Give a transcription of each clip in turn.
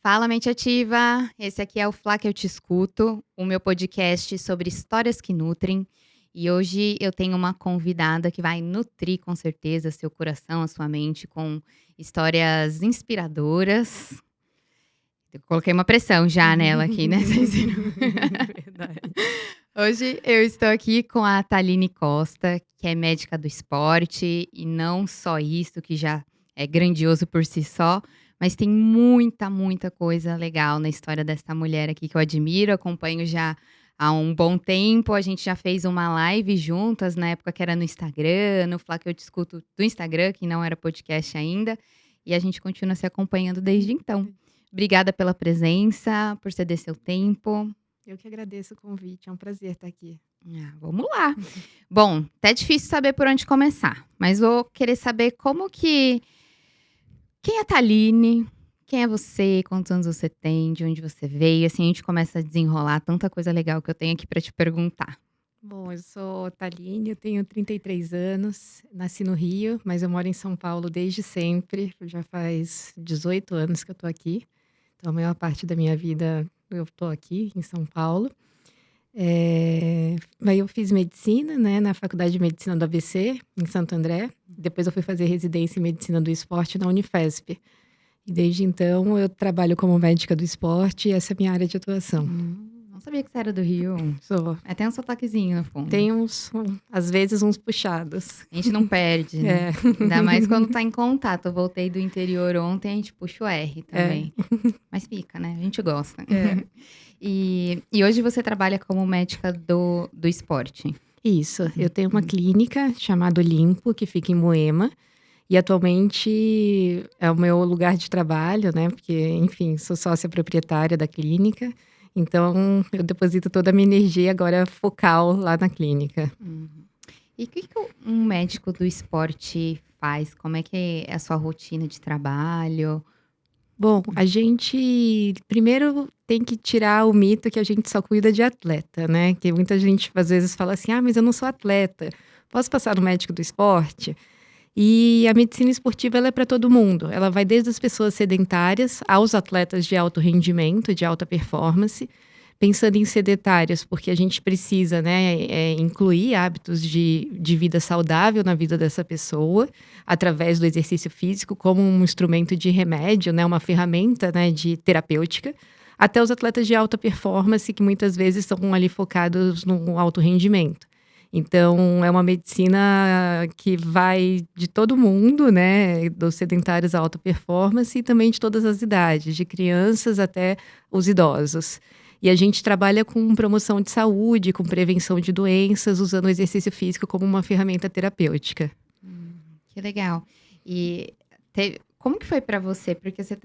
Fala, mente ativa! Esse aqui é o Flá que eu te escuto, o meu podcast sobre histórias que nutrem. E hoje eu tenho uma convidada que vai nutrir com certeza seu coração, a sua mente com histórias inspiradoras. Eu coloquei uma pressão já nela aqui, né? Vocês viram? Verdade. Hoje eu estou aqui com a Thaline Costa, que é médica do esporte, e não só isso, que já é grandioso por si só, mas tem muita coisa legal na história dessa mulher aqui que eu admiro, acompanho já há um bom tempo. A gente já fez uma live juntas, na época que era no Instagram, no Flá que eu te escuto do Instagram, que não era podcast ainda, e a gente continua se acompanhando desde então. Obrigada pela presença, por ceder seu tempo. Eu que agradeço o convite, é um prazer estar aqui. Vamos lá. Bom, até difícil saber por onde começar, mas vou querer saber como que... Quem é a Thaline? Quem é você? Quantos anos você tem? De onde você veio? Assim a gente começa a desenrolar tanta coisa legal que eu tenho aqui para te perguntar. Bom, eu sou Thaline, eu tenho 33 anos, nasci no Rio, mas eu moro em São Paulo desde sempre, já faz 18 anos que eu tô aqui. Então, a maior parte da minha vida eu tô aqui em São Paulo. Aí eu fiz medicina, né, na Faculdade de Medicina do ABC, em Santo André. Depois eu fui fazer residência em Medicina do Esporte na Unifesp. E desde então eu trabalho como médica do esporte e essa é a minha área de atuação. Não sabia que você era do Rio. Sou. Tem um sotaquezinho no fundo. Tem às vezes, uns puxados. A gente não perde, né? É. Ainda mais quando tá em contato. Eu voltei do interior ontem, a gente puxa o R também. Mas fica, né? A gente gosta. E hoje você trabalha como médica do esporte. Isso. Eu tenho uma clínica chamada Olimpo, que fica em Moema. E atualmente é o meu lugar de trabalho, né? Porque, enfim, sou sócia proprietária da clínica. Então, eu deposito toda a minha energia agora focal lá na clínica. E o que um médico do esporte faz? Como é que é a sua rotina de trabalho? Bom, a gente primeiro tem que tirar o mito que a gente só cuida de atleta, né? Que muita gente às vezes fala assim: mas eu não sou atleta, posso passar no médico do esporte? E a medicina esportiva ela é para todo mundo. Ela vai desde as pessoas sedentárias aos atletas de alto rendimento, de alta performance. Pensando em sedentários, porque a gente precisa, né, incluir hábitos de vida saudável na vida dessa pessoa, através do exercício físico, como um instrumento de remédio, né, uma ferramenta, né, de terapêutica, até os atletas de alta performance, que muitas vezes estão ali focados no alto rendimento. Então, é uma medicina que vai de todo mundo, né, dos sedentários à alta performance e também de todas as idades, de crianças até os idosos. E a gente trabalha com promoção de saúde, com prevenção de doenças, usando o exercício físico como uma ferramenta terapêutica. Que legal. E como que foi para você? Porque você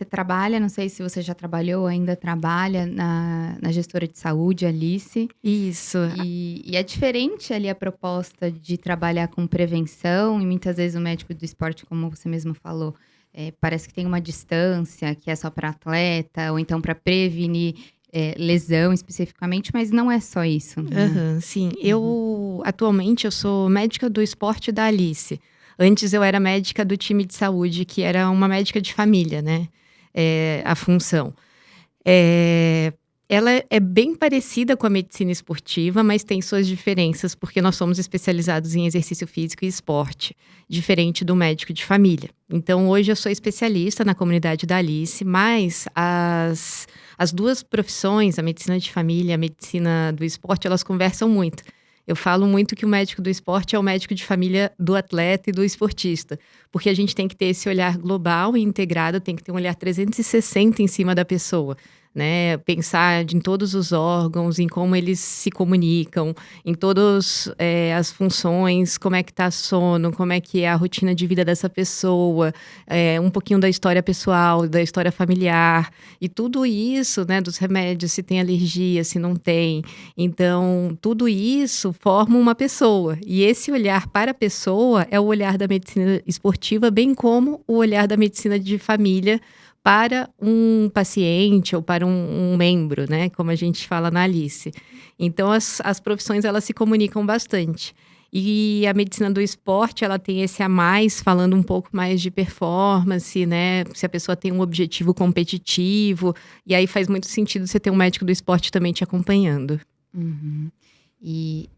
trabalha, não sei se você já trabalhou ou ainda trabalha na gestora de saúde, Alice. Isso. E é diferente ali a proposta de trabalhar com prevenção, e muitas vezes o médico do esporte, como você mesmo falou, parece que tem uma distância que é só para atleta, ou então para prevenir lesão especificamente, mas não é só isso. Né? Sim. Atualmente, eu sou médica do esporte da Alice. Antes eu era médica do time de saúde, que era uma médica de família, né? A função. Ela é bem parecida com a medicina esportiva, mas tem suas diferenças, porque nós somos especializados em exercício físico e esporte, diferente do médico de família. Então, hoje eu sou especialista na comunidade da Alice, mas as duas profissões, a medicina de família e a medicina do esporte, elas conversam muito. Eu falo muito que o médico do esporte é o médico de família do atleta e do esportista, porque a gente tem que ter esse olhar global e integrado, tem que ter um olhar 360 em cima da pessoa. Né? Pensar em todos os órgãos, em como eles se comunicam, em todas as funções, como é que está sono, como é que é a rotina de vida dessa pessoa, um pouquinho da história pessoal, da história familiar, e tudo isso, né, dos remédios, se tem alergia, se não tem. Então, tudo isso forma uma pessoa, e esse olhar para a pessoa é o olhar da medicina esportiva, bem como o olhar da medicina de família, para um paciente ou para um membro, né? Como a gente fala na Alice. Então, as profissões, elas se comunicam bastante. E a medicina do esporte, ela tem esse a mais, falando um pouco mais de performance, né? Se a pessoa tem um objetivo competitivo. E aí faz muito sentido você ter um médico do esporte também te acompanhando. Uhum. E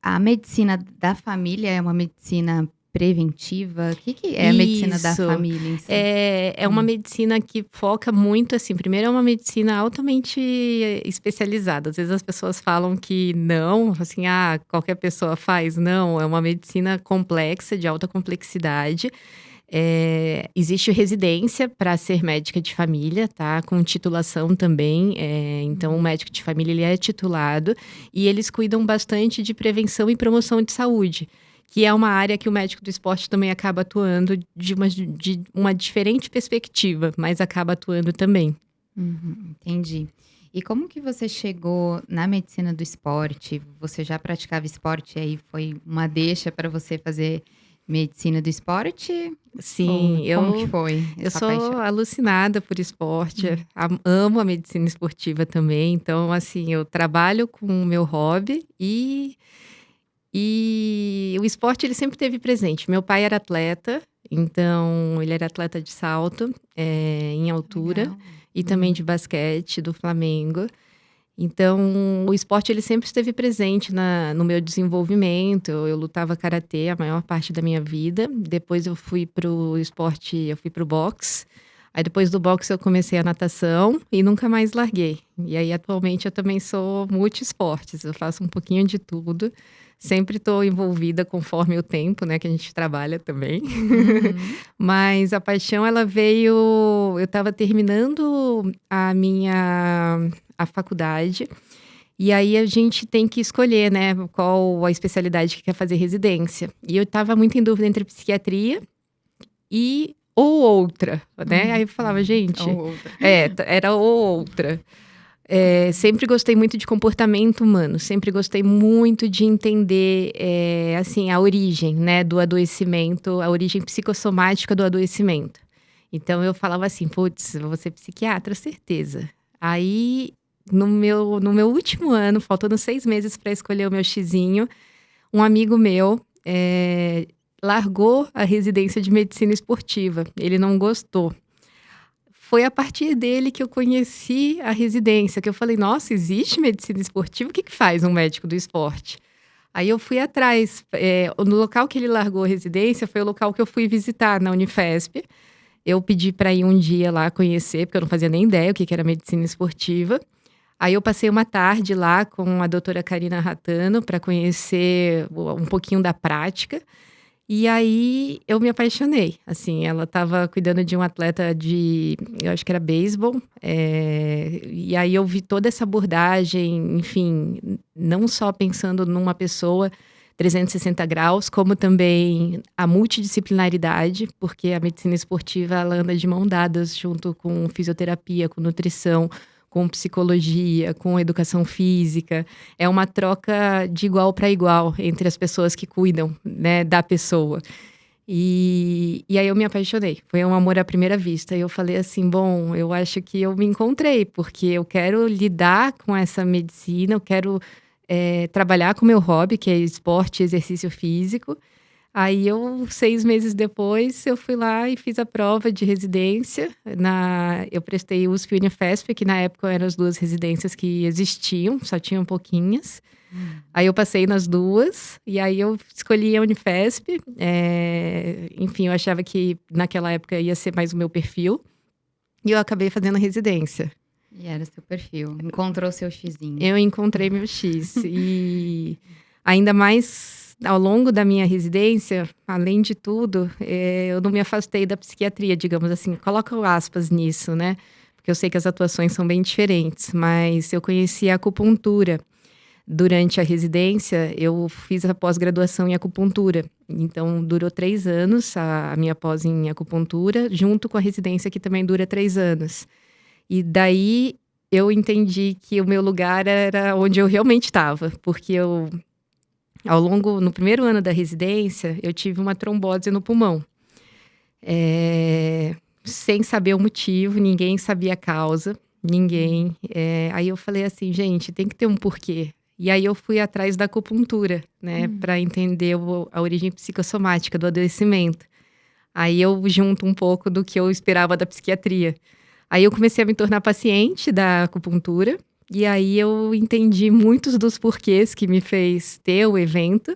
a medicina da família é uma medicina preventiva? O que que é a medicina da Isso. família em si? É uma medicina que foca muito, assim, primeiro é uma medicina altamente especializada. Às vezes as pessoas falam que não, assim, qualquer pessoa faz. Não, é uma medicina complexa, de alta complexidade. Existe residência para ser médica de família, tá? Com titulação também. Então, o médico de família, ele é titulado. E eles cuidam bastante de prevenção e promoção de saúde, que é uma área que o médico do esporte também acaba atuando de uma diferente perspectiva, mas acaba atuando também. Entendi. E como que você chegou na medicina do esporte? Você já praticava esporte e aí foi uma deixa para você fazer medicina do esporte? Ou Sim, como que eu, foi eu essa sou paixão? alucinada por esporte, Hum. amo a medicina esportiva também. Então, assim, eu trabalho com o meu hobby e o esporte ele sempre esteve presente. Meu pai era atleta, então ele era atleta de salto, em altura, Legal. e também Uhum. de basquete do Flamengo. Então, o esporte ele sempre esteve presente no meu desenvolvimento. Eu lutava karatê a maior parte da minha vida. Depois eu fui pro esporte, eu fui pro boxe. Aí depois do boxe eu comecei a natação e nunca mais larguei. E aí atualmente eu também sou multiesportes, eu faço um pouquinho de tudo. Sempre estou envolvida conforme o tempo, né, que a gente trabalha também. Uhum. Mas a paixão ela veio, eu estava terminando a faculdade, e aí a gente tem que escolher, né, qual a especialidade que quer fazer residência. E eu estava muito em dúvida entre psiquiatria e ou outra, né? Aí eu falava, gente, Ou outra. era ou outra. Sempre gostei muito de comportamento humano, sempre gostei muito de entender, assim, a origem, né, do adoecimento, a origem psicossomática do adoecimento. Então eu falava assim, putz, vou ser psiquiatra, certeza. Aí, no meu último ano, faltando 6 meses para escolher o meu xizinho, um amigo meu largou a residência de medicina esportiva. Ele não gostou. Foi a partir dele que eu conheci a residência, que eu falei, nossa, existe medicina esportiva? O que faz um médico do esporte? Aí eu fui atrás. No local que ele largou a residência, foi o local que eu fui visitar, na Unifesp. Eu pedi para ir um dia lá conhecer, porque eu não fazia nem ideia o que era medicina esportiva. Aí eu passei uma tarde lá com a doutora Karina Ratano para conhecer um pouquinho da prática. E aí eu me apaixonei. Assim, ela estava cuidando de um atleta eu acho que era beisebol. E aí eu vi toda essa abordagem, enfim, não só pensando numa pessoa 360 graus, como também a multidisciplinaridade, porque a medicina esportiva ela anda de mão dadas junto com fisioterapia, com nutrição, com psicologia, com educação física. É uma troca de igual para igual entre as pessoas que cuidam, né, da pessoa. E aí eu me apaixonei. Foi um amor à primeira vista. E eu falei assim, bom, eu acho que eu me encontrei, porque eu quero lidar com essa medicina, eu quero trabalhar com o meu hobby, que é esporte e exercício físico. Aí 6 meses depois, eu fui lá e fiz a prova de residência. Eu prestei USP e Unifesp, que na época eram as duas residências que existiam, só tinham pouquinhas. Aí eu passei nas duas, e aí eu escolhi a Unifesp. Enfim, eu achava que naquela época ia ser mais o meu perfil. E eu acabei fazendo a residência. E era o seu perfil. Encontrou o seu xizinho. Eu encontrei meu X. E ainda mais ao longo da minha residência, além de tudo, eu não me afastei da psiquiatria, digamos assim. Coloca aspas nisso, né? Porque eu sei que as atuações são bem diferentes. Mas eu conheci a acupuntura. Durante a residência, eu fiz a pós-graduação em acupuntura. Então, durou 3 anos a minha pós em acupuntura, junto com a residência que também dura 3 anos. E daí eu entendi que o meu lugar era onde eu realmente estava, porque no primeiro ano da residência, eu tive uma trombose no pulmão. Sem saber o motivo, ninguém sabia a causa, ninguém. Aí eu falei assim, gente, tem que ter um porquê. E aí eu fui atrás da acupuntura, né, para entender a origem psicossomática do adoecimento. Aí eu junto um pouco do que eu esperava da psiquiatria. Aí eu comecei a me tornar paciente da acupuntura, e aí eu entendi muitos dos porquês que me fez ter o evento.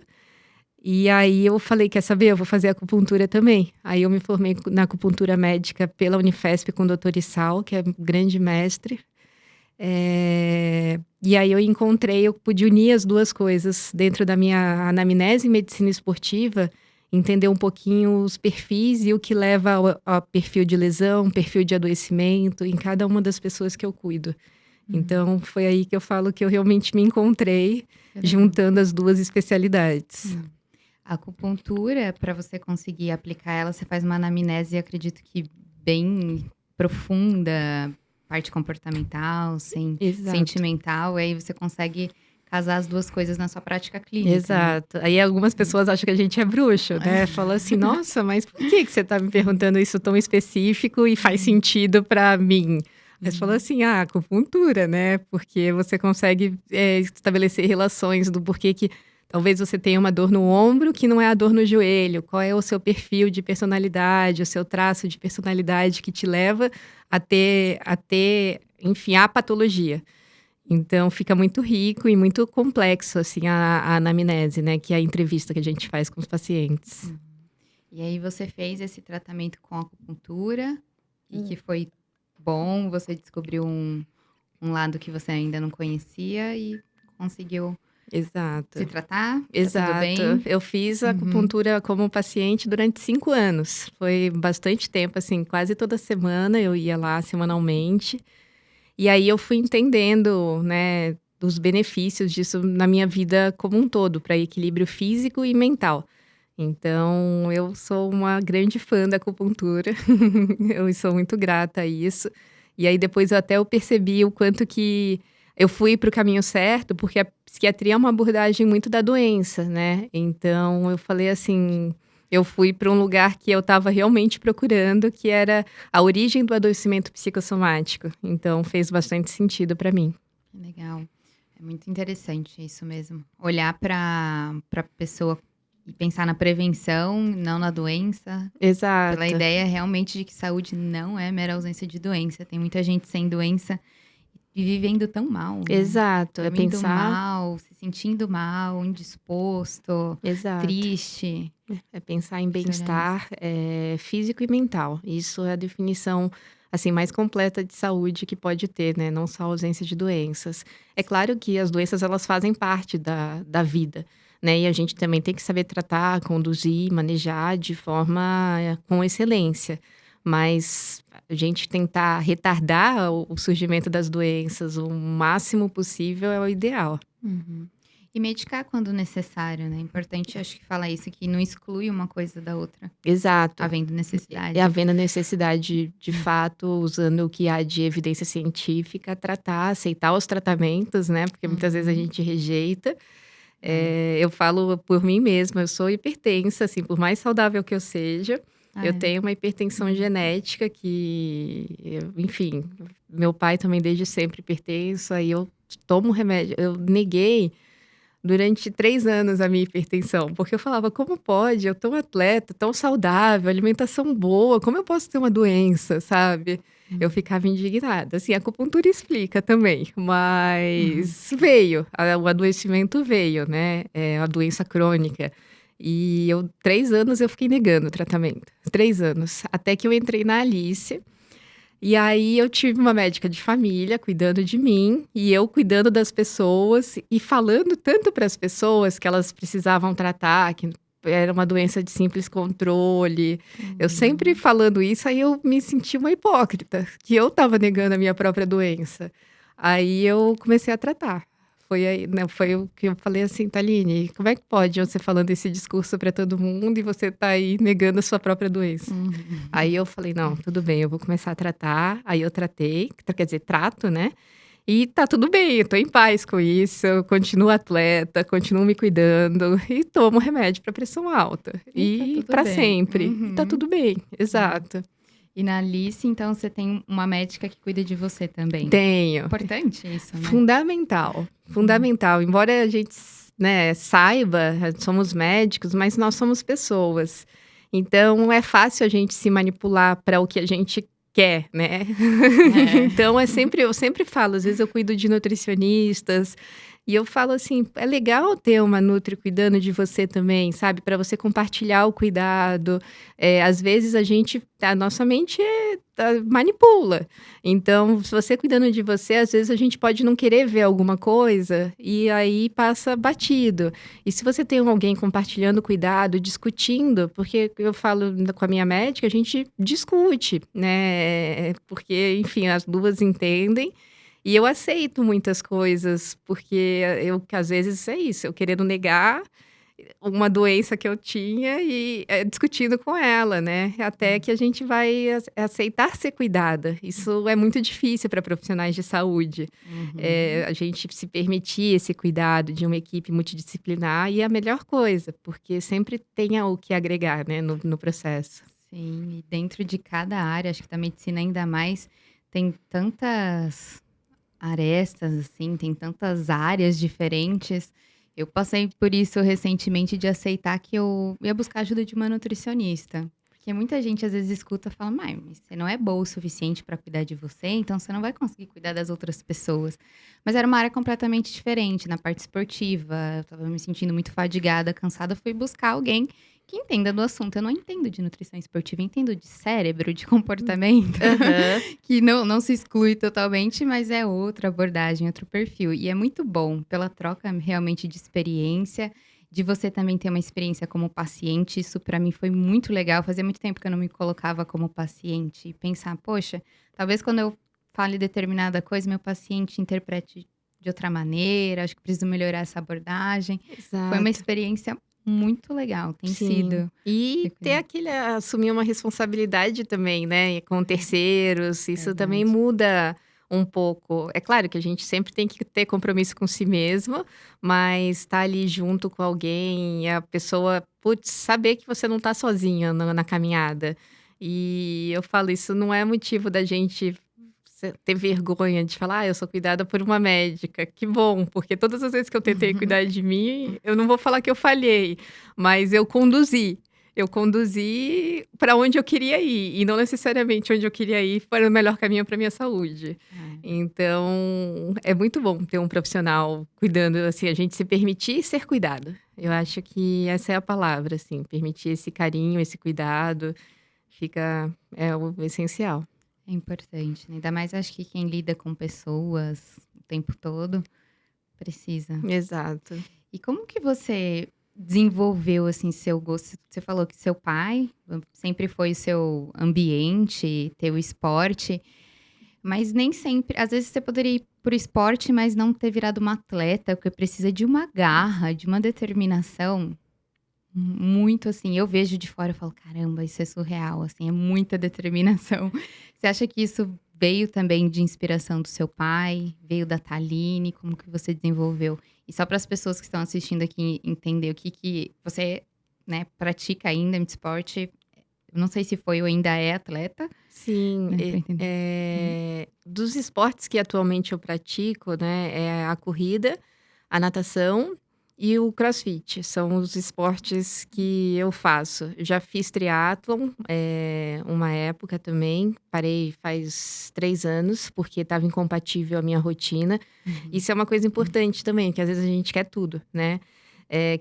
E aí eu falei, quer saber, eu vou fazer acupuntura também. Aí eu me formei na acupuntura médica pela Unifesp com o Dr. Issal, que é um grande mestre. E aí eu pude unir as duas coisas dentro da minha anamnese em medicina esportiva, entender um pouquinho os perfis e o que leva ao perfil de lesão, perfil de adoecimento em cada uma das pessoas que eu cuido. Então, foi aí que eu falo que eu realmente me encontrei juntando as duas especialidades. A acupuntura, para você conseguir aplicar ela, você faz uma anamnese, acredito que bem profunda, parte comportamental, sentimental, e aí você consegue casar as duas coisas na sua prática clínica. Exato. Aí algumas pessoas acham que a gente é bruxo, né? Falam assim, nossa, mas por que você tá me perguntando isso tão específico e faz sentido para mim? Mas falou assim, acupuntura, né? Porque você consegue estabelecer relações do porquê que talvez você tenha uma dor no ombro que não é a dor no joelho. Qual é o seu perfil de personalidade, o seu traço de personalidade que te leva a ter enfim, a patologia. Então, fica muito rico e muito complexo, assim, a anamnese, né? Que é a entrevista que a gente faz com os pacientes. E aí, você fez esse tratamento com acupuntura e que foi bom, você descobriu um lado que você ainda não conhecia e conseguiu se tratar? Exato. Tá tudo bem? Eu fiz acupuntura como paciente durante 5 anos. Foi bastante tempo, assim, quase toda semana eu ia lá semanalmente. E aí eu fui entendendo, né, dos benefícios disso na minha vida como um todo, para equilíbrio físico e mental. Então, eu sou uma grande fã da acupuntura. Eu sou muito grata a isso. E aí depois eu percebi o quanto que eu fui para o caminho certo, porque a psiquiatria é uma abordagem muito da doença, né? Então, eu falei assim, eu fui para um lugar que eu estava realmente procurando, que era a origem do adoecimento psicossomático. Então, fez bastante sentido para mim. Legal. É muito interessante isso mesmo. Olhar para a pessoa e pensar na prevenção, não na doença. Exato. Pela ideia realmente de que saúde não é mera ausência de doença. Tem muita gente sem doença e vivendo tão mal. Né? Exato. Dormindo pensar mal, se sentindo mal, indisposto, triste. É pensar em bem-estar físico e mental. Isso é a definição assim mais completa de saúde que pode ter, né? Não só a ausência de doenças. É claro que as doenças elas fazem parte da vida, né? E a gente também tem que saber tratar, conduzir, manejar de forma com excelência. Mas a gente tentar retardar o surgimento das doenças o máximo possível é o ideal. E medicar quando necessário, né? É importante, acho que falar isso, que não exclui uma coisa da outra. Exato. Havendo necessidade. Havendo necessidade, de fato, usando o que há de evidência científica, tratar, aceitar os tratamentos, né? Porque muitas vezes a gente rejeita. Eu falo por mim mesma, eu sou hipertensa, assim, por mais saudável que eu seja. Eu tenho uma hipertensão genética enfim, meu pai também desde sempre hipertenso, aí eu tomo remédio. Eu neguei durante 3 anos a minha hipertensão, porque eu falava, como pode? Eu tão atleta, tão saudável, alimentação boa, como eu posso ter uma doença, sabe? Eu ficava indignada. Assim, a acupuntura explica também, mas veio, o adoecimento veio, né? É a doença crônica. E 3 anos eu fiquei negando o tratamento. 3 anos. Até que eu entrei na Alice. E aí eu tive uma médica de família cuidando de mim e eu cuidando das pessoas e falando tanto para as pessoas que elas precisavam tratar, que era uma doença de simples controle. Eu sempre falando isso, aí eu me senti uma hipócrita, que eu estava negando a minha própria doença. Aí eu comecei a tratar. Foi o que eu falei assim, Thaline, como é que pode você falando esse discurso para todo mundo e você tá aí negando a sua própria doença? Aí eu falei, não, tudo bem, eu vou começar a tratar. Aí eu tratei, quer dizer, trato, né? E tá tudo bem, eu tô em paz com isso, eu continuo atleta, continuo me cuidando e tomo remédio para pressão alta. E tá tudo para bem. sempre. E tá tudo bem, exato. E na Alice, então, você tem uma médica que cuida de você também. Tenho. Importante isso, né? Fundamental, fundamental. Embora a gente, né, saiba, somos médicos, mas nós somos pessoas. Então, é fácil a gente se manipular para o que a gente quer, né? É. Então, eu sempre falo, às vezes eu cuido de nutricionistas, e eu falo assim, é legal ter uma nutri cuidando de você também, sabe? Para você compartilhar o cuidado. Às vezes a nossa mente manipula. Então, se você cuidando de você, às vezes a gente pode não querer ver alguma coisa e aí passa batido. E se você tem alguém compartilhando cuidado, discutindo, porque eu falo com a minha médica, a gente discute, né? Porque, enfim, as duas entendem. E eu aceito muitas coisas, porque às vezes é isso, eu querendo negar uma doença que eu tinha e discutindo com ela, né? Até que a gente vai aceitar ser cuidada. Isso é muito difícil para profissionais de saúde. A gente se permitir esse cuidado de uma equipe multidisciplinar e é a melhor coisa, porque sempre tem o que agregar, né, no processo. Sim, e dentro de cada área, acho que da medicina ainda mais, tem tantas arestas, assim, tem tantas áreas diferentes. Eu passei por isso recentemente de aceitar que eu ia buscar ajuda de uma nutricionista. Porque muita gente às vezes escuta e fala, mas você não é boa o suficiente para cuidar de você, então você não vai conseguir cuidar das outras pessoas. Mas era uma área completamente diferente, na parte esportiva. Eu estava me sentindo muito fadigada, cansada, fui buscar alguém que entenda do assunto. Eu não entendo de nutrição esportiva, eu entendo de cérebro, de comportamento, Aham. que não se exclui totalmente, mas é outra abordagem, outro perfil. E é muito bom pela troca realmente de experiência, de você também ter uma experiência como paciente. Isso para mim foi muito legal. Fazia muito tempo que eu não me colocava como paciente e pensar, poxa, talvez quando eu fale determinada coisa, meu paciente interprete de outra maneira, acho que preciso melhorar essa abordagem. Foi uma Exato. experiência muito legal, tem Sim. sido. E ter assumir uma responsabilidade também, né, com terceiros, isso também Verdade. muda um pouco. É claro que a gente sempre tem que ter compromisso com si mesmo, mas estar ali junto com alguém e a pessoa, putz, saber que você não tá sozinha na caminhada. E eu falo, isso não é motivo da gente ter vergonha de falar: eu sou cuidada por uma médica. Que bom, porque todas as vezes que eu tentei cuidar de mim, eu não vou falar que eu falhei, mas eu conduzi. Eu conduzi para onde eu queria ir, e não necessariamente onde eu queria ir para o melhor caminho para minha saúde. É. Então, é muito bom ter um profissional cuidando, assim, a gente se permitir ser cuidado. Eu acho que essa é a palavra, assim, permitir esse carinho, esse cuidado, é o essencial. É importante, né, ainda mais acho que quem lida com pessoas o tempo todo, precisa. Exato. E como que você desenvolveu, assim, seu gosto? Você falou que seu pai sempre foi o seu ambiente, teu esporte, mas nem sempre às vezes você poderia ir para o esporte, mas não ter virado uma atleta, porque precisa de uma garra, de uma determinação muito, assim, eu vejo de fora, eu falo: "Caramba, isso é surreal", assim, é muita determinação. Você acha que isso veio também de inspiração do seu pai? Veio da Thaline? Como que você desenvolveu? E só para as pessoas que estão assistindo aqui entender o que você, né, pratica ainda de esporte, eu não sei se foi ou ainda é atleta, Sim, né, pra entender. Uhum. dos esportes que atualmente eu pratico, né, é a corrida, a natação e o crossfit. São os esportes que eu faço. Já fiz triatlon, uma época também, parei faz 3 anos, porque estava incompatível a minha rotina. Uhum. Isso é uma coisa importante também, que às vezes a gente quer tudo, né.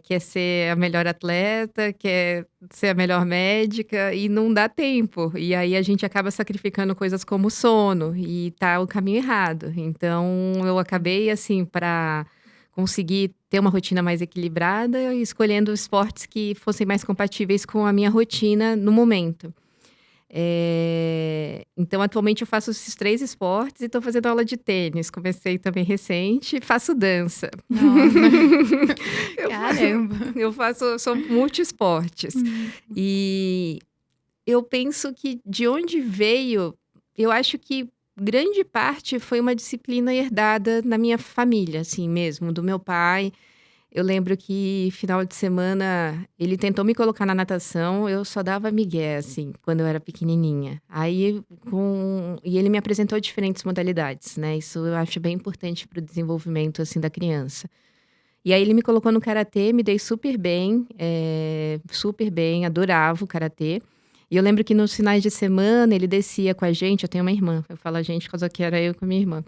Quer ser a melhor atleta, quer ser a melhor médica e não dá tempo. E aí a gente acaba sacrificando coisas como sono e tá o caminho errado. Então eu acabei, assim, para conseguir ter uma rotina mais equilibrada, escolhendo esportes que fossem mais compatíveis com a minha rotina no momento. Então, atualmente eu faço esses 3 esportes e estou fazendo aula de tênis. Comecei também recente, faço dança. Nossa, Eu fa caramba. eu sou multiesportes. Hum. E eu penso que de onde veio, eu acho que grande parte foi uma disciplina herdada na minha família, assim mesmo, do meu pai. Eu lembro que final de semana ele tentou me colocar na natação, eu só dava migué, assim, quando eu era pequenininha. E ele me apresentou diferentes modalidades, né? Isso eu acho bem importante para o desenvolvimento, assim, da criança. E aí ele me colocou no karatê, me dei super bem, adorava o karatê. E eu lembro que nos finais de semana ele descia com a gente, eu tenho uma irmã, eu falo a gente, por causa que era eu com a minha irmã,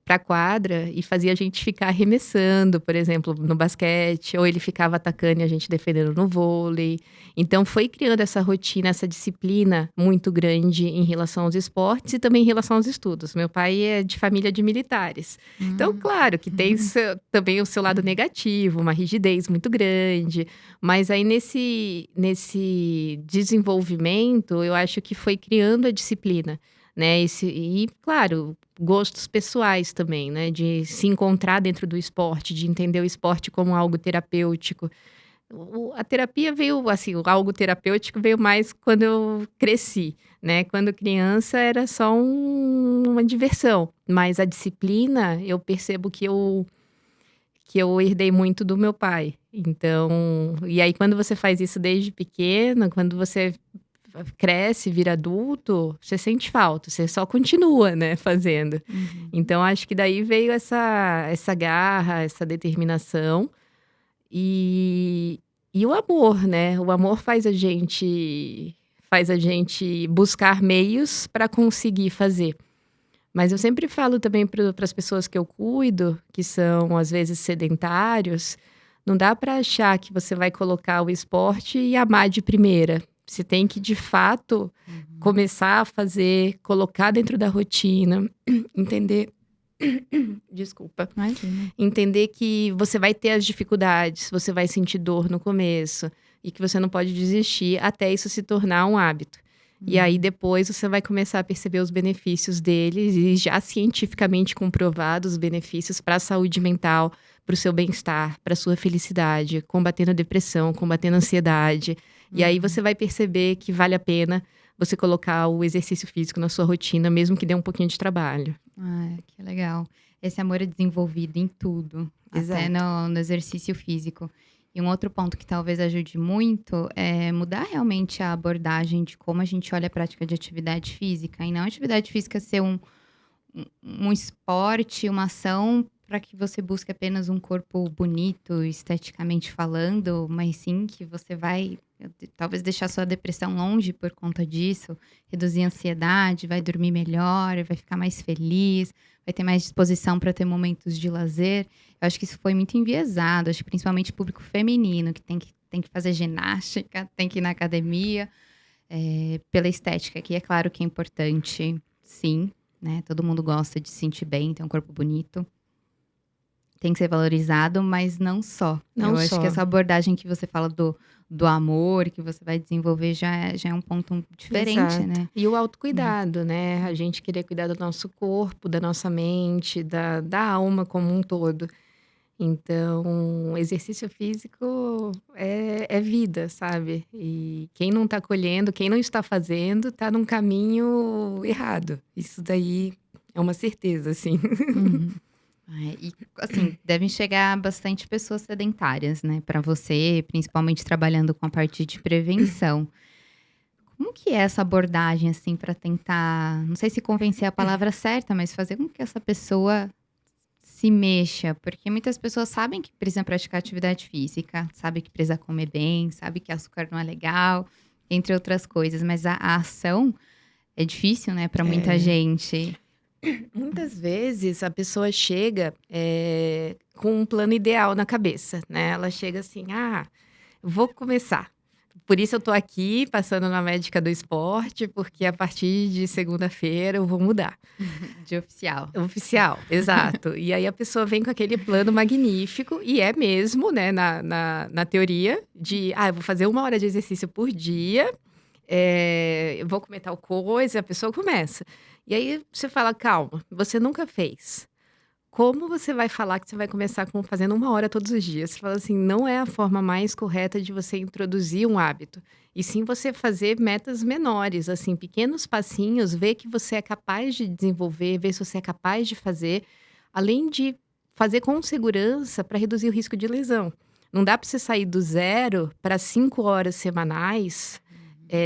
pra quadra e fazia a gente ficar arremessando, por exemplo, no basquete, ou ele ficava atacando e a gente defendendo no vôlei. Então foi criando essa rotina, essa disciplina muito grande em relação aos esportes e também em relação aos estudos. Meu pai é de família de militares. Então, Hum. claro que tem também o seu lado negativo, uma rigidez muito grande, mas aí nesse desenvolvimento, eu acho que foi criando a disciplina, né? E, claro, gostos pessoais também, né? De se encontrar dentro do esporte, de entender o esporte como algo terapêutico. A terapia veio, assim, o algo terapêutico veio mais quando eu cresci, né? Quando criança era só uma diversão, mas a disciplina eu percebo que eu herdei muito do meu pai. Então, e aí quando você faz isso desde pequena, quando você cresce, vira adulto, você sente falta, você só continua, né, fazendo. Uhum. Então acho que daí veio essa garra, essa determinação e e o amor, né, o amor faz a gente buscar meios para conseguir fazer. Mas eu sempre falo também para as pessoas que eu cuido, que são às vezes sedentários, não dá para achar que você vai colocar o esporte e amar de primeira. Você tem que, de fato, Uhum. começar a fazer, colocar dentro da rotina, entender. Desculpa. Imagina. Entender que você vai ter as dificuldades, você vai sentir dor no começo e que você não pode desistir até isso se tornar um hábito. E aí Uhum. depois você vai começar a perceber os benefícios deles e já cientificamente comprovados os benefícios para a saúde mental, para o seu bem-estar, para a sua felicidade, combatendo a depressão, combatendo a ansiedade. E aí Uhum. você vai perceber que vale a pena você colocar o exercício físico na sua rotina, mesmo que dê um pouquinho de trabalho. Ah, que legal. Esse amor é desenvolvido em tudo, até Exato. no exercício físico. E um outro ponto que talvez ajude muito é mudar realmente a abordagem de como a gente olha a prática de atividade física, e não a atividade física ser um esporte, uma ação para que você busque apenas um corpo bonito, esteticamente falando, mas sim que você vai talvez deixar sua depressão longe por conta disso, reduzir a ansiedade, vai dormir melhor, vai ficar mais feliz, vai ter mais disposição para ter momentos de lazer. Eu acho que isso foi muito enviesado, acho que principalmente o público feminino, que tem que fazer ginástica, tem que ir na academia, pela estética, que é claro que é importante, sim, né? Todo mundo gosta de se sentir bem, ter um corpo bonito. Tem que ser valorizado, mas não só. Não Eu acho que só. essa abordagem que você fala do amor que você vai desenvolver já é um ponto diferente, Exato. né. E o Uhum. autocuidado, né, a gente querer cuidar do nosso corpo, da nossa mente, da alma como um todo. Então, exercício físico é vida, sabe. E quem não tá colhendo, quem não está fazendo, tá num caminho errado. Isso daí é uma certeza, assim. Uhum. E assim, devem chegar bastante pessoas sedentárias, né, para você, principalmente trabalhando com a parte de prevenção. Como que é essa abordagem, assim, para tentar, não sei se convencer é a palavra certa, mas fazer com que essa pessoa se mexa? Porque muitas pessoas sabem que precisa praticar atividade física, sabe que precisa comer bem, sabe que açúcar não é legal, entre outras coisas, mas a ação é difícil, né, para muita É. gente. Muitas vezes a pessoa chega, com um plano ideal na cabeça, né, ela chega assim: "Ah, vou começar. Por isso eu tô aqui passando na médica do esporte, porque a partir de segunda-feira eu vou mudar". De oficial. Oficial, exato. E aí a pessoa vem com aquele plano magnífico, e é mesmo, né, na teoria de: "Ah, eu vou fazer 1 hora de exercício por dia, eu vou comer tal coisa", a pessoa começa. E aí você fala: "Calma, você nunca fez. Como você vai falar que você vai começar com fazendo 1 hora todos os dias?". Você fala assim, não é a forma mais correta de você introduzir um hábito. E sim você fazer metas menores, assim, pequenos passinhos, ver que você é capaz de desenvolver, ver se você é capaz de fazer, além de fazer com segurança para reduzir o risco de lesão. Não dá para você sair do 0 para 5 horas semanais,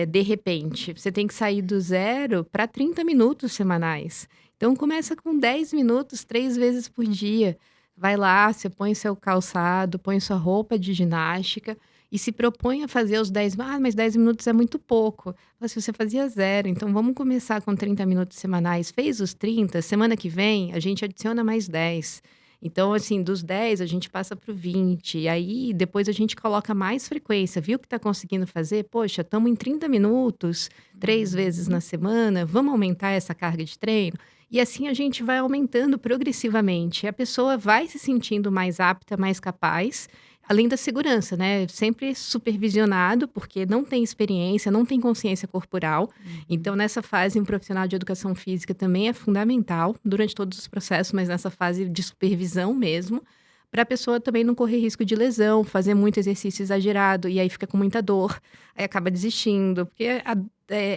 de repente. Você tem que sair do 0 para 30 minutos semanais. Então, começa com 10 minutos, 3 vezes por dia. Vai lá, você põe seu calçado, põe sua roupa de ginástica e se propõe a fazer os 10. Ah, mas 10 minutos é muito pouco. Mas se você fazia 0, então vamos começar com 30 minutos semanais. Fez os 30, semana que vem a gente adiciona mais 10. Então, assim, dos 10 a gente passa para o 20. E aí, depois a gente coloca mais frequência. Viu que está conseguindo fazer? Poxa, estamos em 30 minutos, 3 vezes na semana. Vamos aumentar essa carga de treino? E assim a gente vai aumentando progressivamente. A pessoa vai se sentindo mais apta, mais capaz, além da segurança, né? Sempre supervisionado, porque não tem experiência, não tem consciência corporal. Então, nessa fase, um profissional de educação física também é fundamental, durante todos os processos, mas nessa fase de supervisão mesmo, para a pessoa também não correr risco de lesão, fazer muito exercício exagerado, e aí fica com muita dor, aí acaba desistindo, porque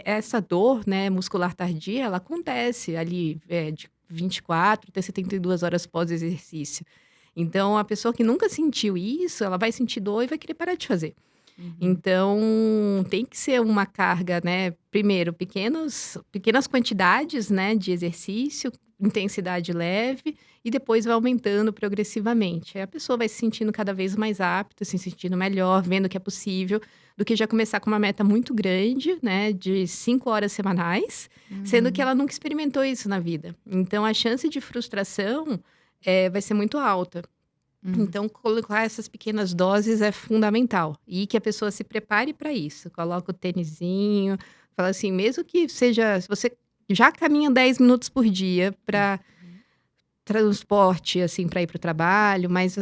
essa dor, né, muscular tardia, ela acontece ali de 24 até 72 horas pós-exercício. Então, a pessoa que nunca sentiu isso, ela vai sentir dor e vai querer parar de fazer. Então, tem que ser uma carga, né? Primeiro, pequenas quantidades, né, de exercício, intensidade leve, e depois vai aumentando progressivamente. Aí a pessoa vai se sentindo cada vez mais apta, se sentindo melhor, vendo que é possível, do que já começar com uma meta muito grande, né, de 5 horas semanais, sendo que ela nunca experimentou isso na vida. Então, a chance de frustração vai ser muito alta. Então, colocar essas pequenas doses é fundamental. E que a pessoa se prepare para isso. Coloca o tênisinho, fala assim, mesmo que seja... Se você já caminha 10 minutos por dia para transporte, assim, para ir para o trabalho, mas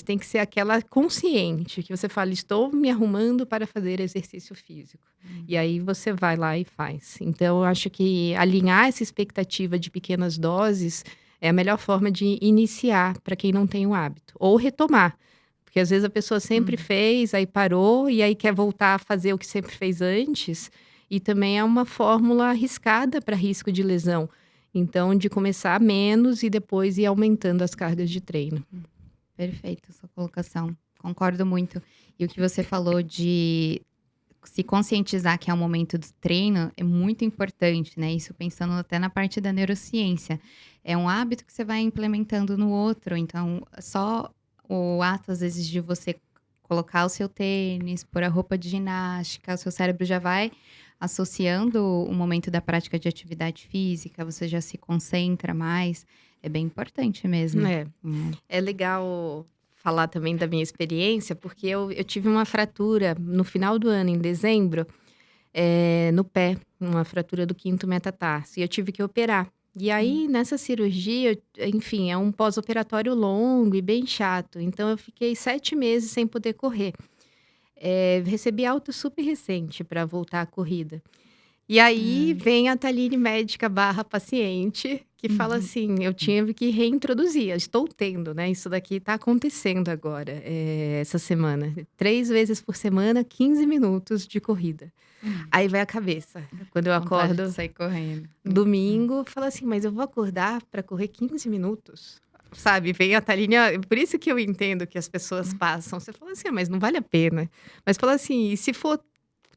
tem que ser aquela consciente, que você fala, estou me arrumando para fazer exercício físico. E aí você vai lá e faz. Então, eu acho que alinhar essa expectativa de pequenas doses é a melhor forma de iniciar para quem não tem o hábito. Ou retomar. Porque às vezes a pessoa sempre fez, aí parou, e aí quer voltar a fazer o que sempre fez antes. E também é uma fórmula arriscada para risco de lesão. Então, de começar menos e depois ir aumentando as cargas de treino. Perfeito, sua colocação. Concordo muito. E o que você falou de se conscientizar que é o momento do treino é muito importante, né? Isso pensando até na parte da neurociência. É um hábito que você vai implementando no outro. Então, só o ato, às vezes, de você colocar o seu tênis, pôr a roupa de ginástica, o seu cérebro já vai associando o momento da prática de atividade física, você já se concentra mais. É bem importante mesmo. É legal falar também da minha experiência, porque eu tive uma fratura no final do ano, em dezembro, no pé, uma fratura do quinto metatarso, e eu tive que operar. E aí, nessa cirurgia, enfim, é um pós-operatório longo e bem chato. Então, eu fiquei 7 meses sem poder correr. Recebi alta super recente para voltar à corrida. E aí, vem a Thaline médica / paciente, que fala assim, eu tive que reintroduzir, eu estou tendo, né? Isso daqui está acontecendo agora, essa semana. 3 vezes por semana, 15 minutos de corrida. Aí vai a cabeça. Quando eu acordo, sair correndo. domingo, fala assim, mas eu vou acordar para correr 15 minutos? Sabe, vem a Thaline, por isso que eu entendo que as pessoas passam. Você fala assim, mas não vale a pena. Mas fala assim, e se for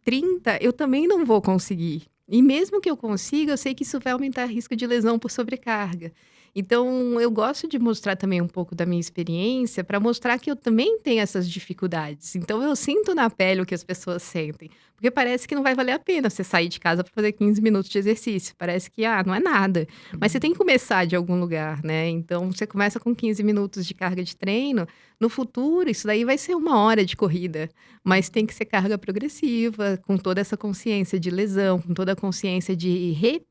30, eu também não vou conseguir. E mesmo que eu consiga, eu sei que isso vai aumentar o risco de lesão por sobrecarga. Então, eu gosto de mostrar também um pouco da minha experiência para mostrar que eu também tenho essas dificuldades. Então, eu sinto na pele o que as pessoas sentem. Porque parece que não vai valer a pena você sair de casa para fazer 15 minutos de exercício. Parece que, não é nada. Mas você tem que começar de algum lugar, né? Então, você começa com 15 minutos de carga de treino. No futuro, isso daí vai ser 1 hora de corrida. Mas tem que ser carga progressiva, com toda essa consciência de lesão, com toda a consciência de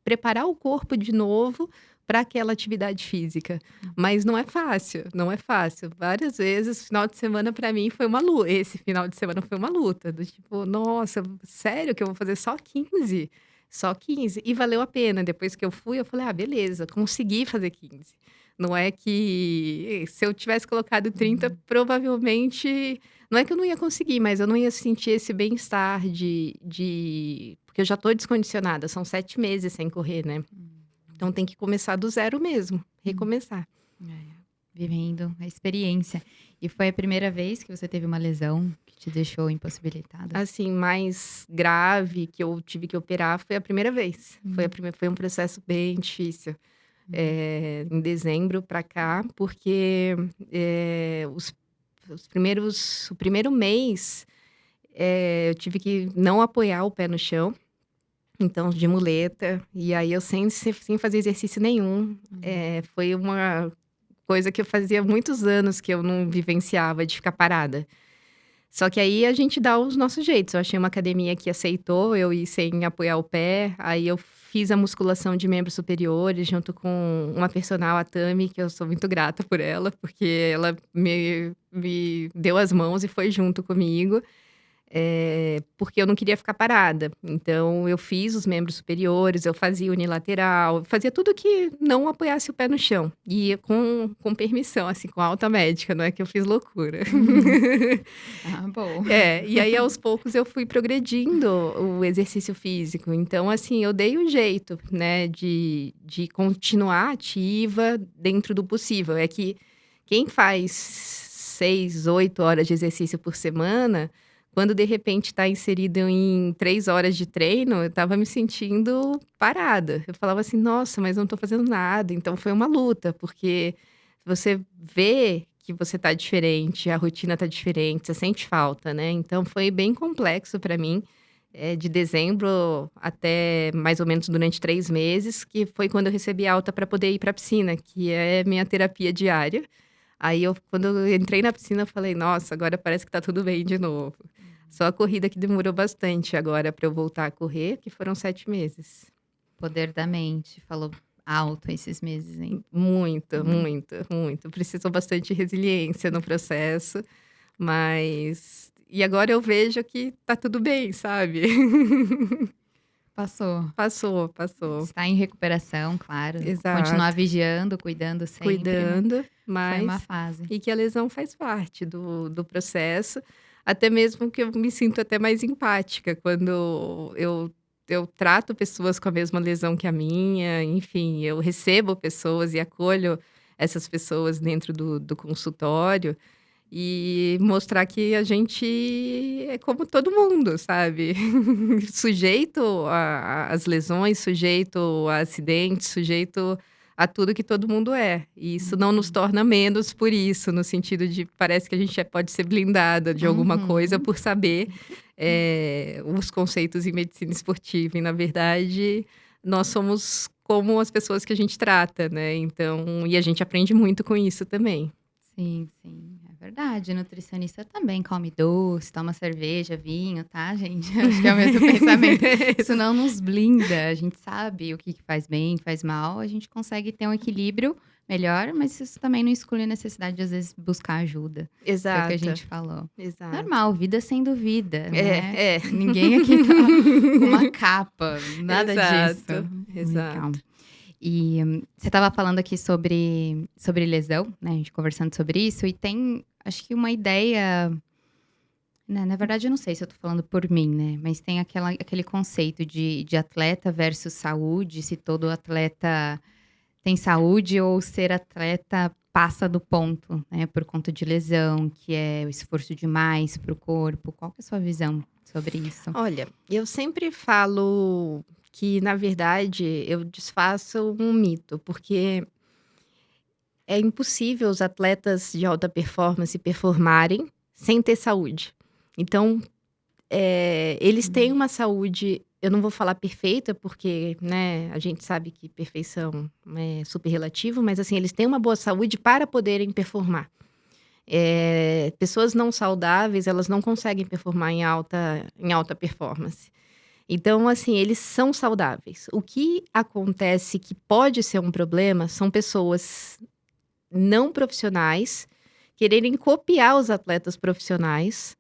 preparar o corpo de novo para aquela atividade física. Mas não é fácil, não é fácil. Várias vezes, final de semana para mim foi uma luta. Esse final de semana foi uma luta. Do tipo, nossa, sério que eu vou fazer só 15? Só 15? E valeu a pena. Depois que eu fui, eu falei, beleza, consegui fazer 15. Não é que se eu tivesse colocado 30, provavelmente... Não é que eu não ia conseguir, mas eu não ia sentir esse bem-estar porque eu já tô descondicionada. São 7 meses sem correr, né? Então, tem que começar do 0 mesmo, recomeçar. É, vivendo a experiência. E foi a primeira vez que você teve uma lesão que te deixou impossibilitada? Assim, mais grave, que eu tive que operar, foi a primeira vez. Hum, Foi um processo bem difícil. hum, Em dezembro pra cá, porque, o primeiro mês, eu tive que não apoiar o pé no chão, então de muleta, e aí eu sem fazer exercício nenhum. hum, Foi uma coisa que eu fazia muitos anos que eu não vivenciava, de ficar parada. Só que aí a gente dá os nossos jeitos. Eu achei uma academia que aceitou eu ir sem apoiar o pé. Aí eu fiz a musculação de membros superiores junto com uma personal, a Tami, que eu sou muito grata por ela, porque ela me deu as mãos e foi junto comigo. Porque eu não queria ficar parada. Então, eu fiz os membros superiores, eu fazia unilateral, fazia tudo que não apoiasse o pé no chão. E ia com permissão, assim, com alta médica, não é que eu fiz loucura. uhum. Ah, bom. E aí aos poucos eu fui progredindo o exercício físico. Então, assim, eu dei o jeito, né, de continuar ativa dentro do possível. É que quem faz 6, 8 horas de exercício por semana, quando de repente está inserido em 3 horas de treino, eu estava me sentindo parada. Eu falava assim, nossa, mas não estou fazendo nada. Então foi uma luta, porque você vê que você tá diferente, a rotina tá diferente, você sente falta, né. Então foi bem complexo para mim, de dezembro até mais ou menos durante 3 meses, que foi quando eu recebi alta para poder ir pra piscina, que é minha terapia diária. Aí quando eu entrei na piscina, eu falei: "Nossa, agora parece que tá tudo bem de novo". Só a corrida que demorou bastante agora para eu voltar a correr, que foram 7 meses. Poder da mente, falou alto esses meses, hein? Muito, Hum, muito, muito. Precisou bastante resiliência no processo, mas e agora eu vejo que tá tudo bem, sabe. passou. Passou, passou. Está em recuperação, claro. Continuar Exato. vigiando, cuidando sempre, mas Cuidando, foi uma mas fase. e que a lesão faz parte do processo, até mesmo que eu me sinto até mais empática quando eu trato pessoas com a mesma lesão que a minha, enfim, eu recebo pessoas e acolho essas pessoas dentro do consultório, e mostrar que a gente é como todo mundo, sabe? Sujeito às lesões, sujeito a acidentes, sujeito a tudo que todo mundo é. E isso não nos Uhum. torna menos por isso, no sentido de parece que a gente pode ser blindada de alguma coisa Uhum. por saber os conceitos em medicina esportiva. E, na verdade, nós somos como as pessoas que a gente trata, né? Então, e a gente aprende muito com isso também. Sim, sim, é verdade. Nutricionista também come doce, toma cerveja, vinho, tá, gente? Acho que é o mesmo pensamento. Isso não nos blinda, a gente sabe o que que faz bem, faz mal, a gente consegue ter um equilíbrio melhor, mas isso também não exclui a necessidade de, às vezes, buscar ajuda, que é o que a Exato, gente falou. exato. Normal, vida sendo vida, né? É, é. Ninguém aqui tá com uma capa, nada disso. Exato, Legal. exato. E você estava falando aqui sobre lesão, né, a gente conversando sobre isso, e tem, acho que uma ideia, né, na verdade eu não sei se eu tô falando por mim, né, mas tem aquele conceito de atleta versus saúde, se todo atleta tem saúde ou ser atleta passa do ponto, né, por conta de lesão, que é o esforço demais para o corpo. Qual que é a sua visão sobre isso? Olha, eu sempre falo que, na verdade, eu desfaço um mito, porque é impossível os atletas de alta performance performarem sem ter saúde. Então, eles têm Hum, uma saúde, eu não vou falar perfeita, porque, né, a gente sabe que perfeição é super relativo, mas assim, eles têm uma boa saúde para poderem performar. Pessoas não saudáveis, elas não conseguem performar em alta performance. Então, assim, eles são saudáveis. O que acontece que pode ser um problema são pessoas não profissionais quererem copiar os atletas profissionais,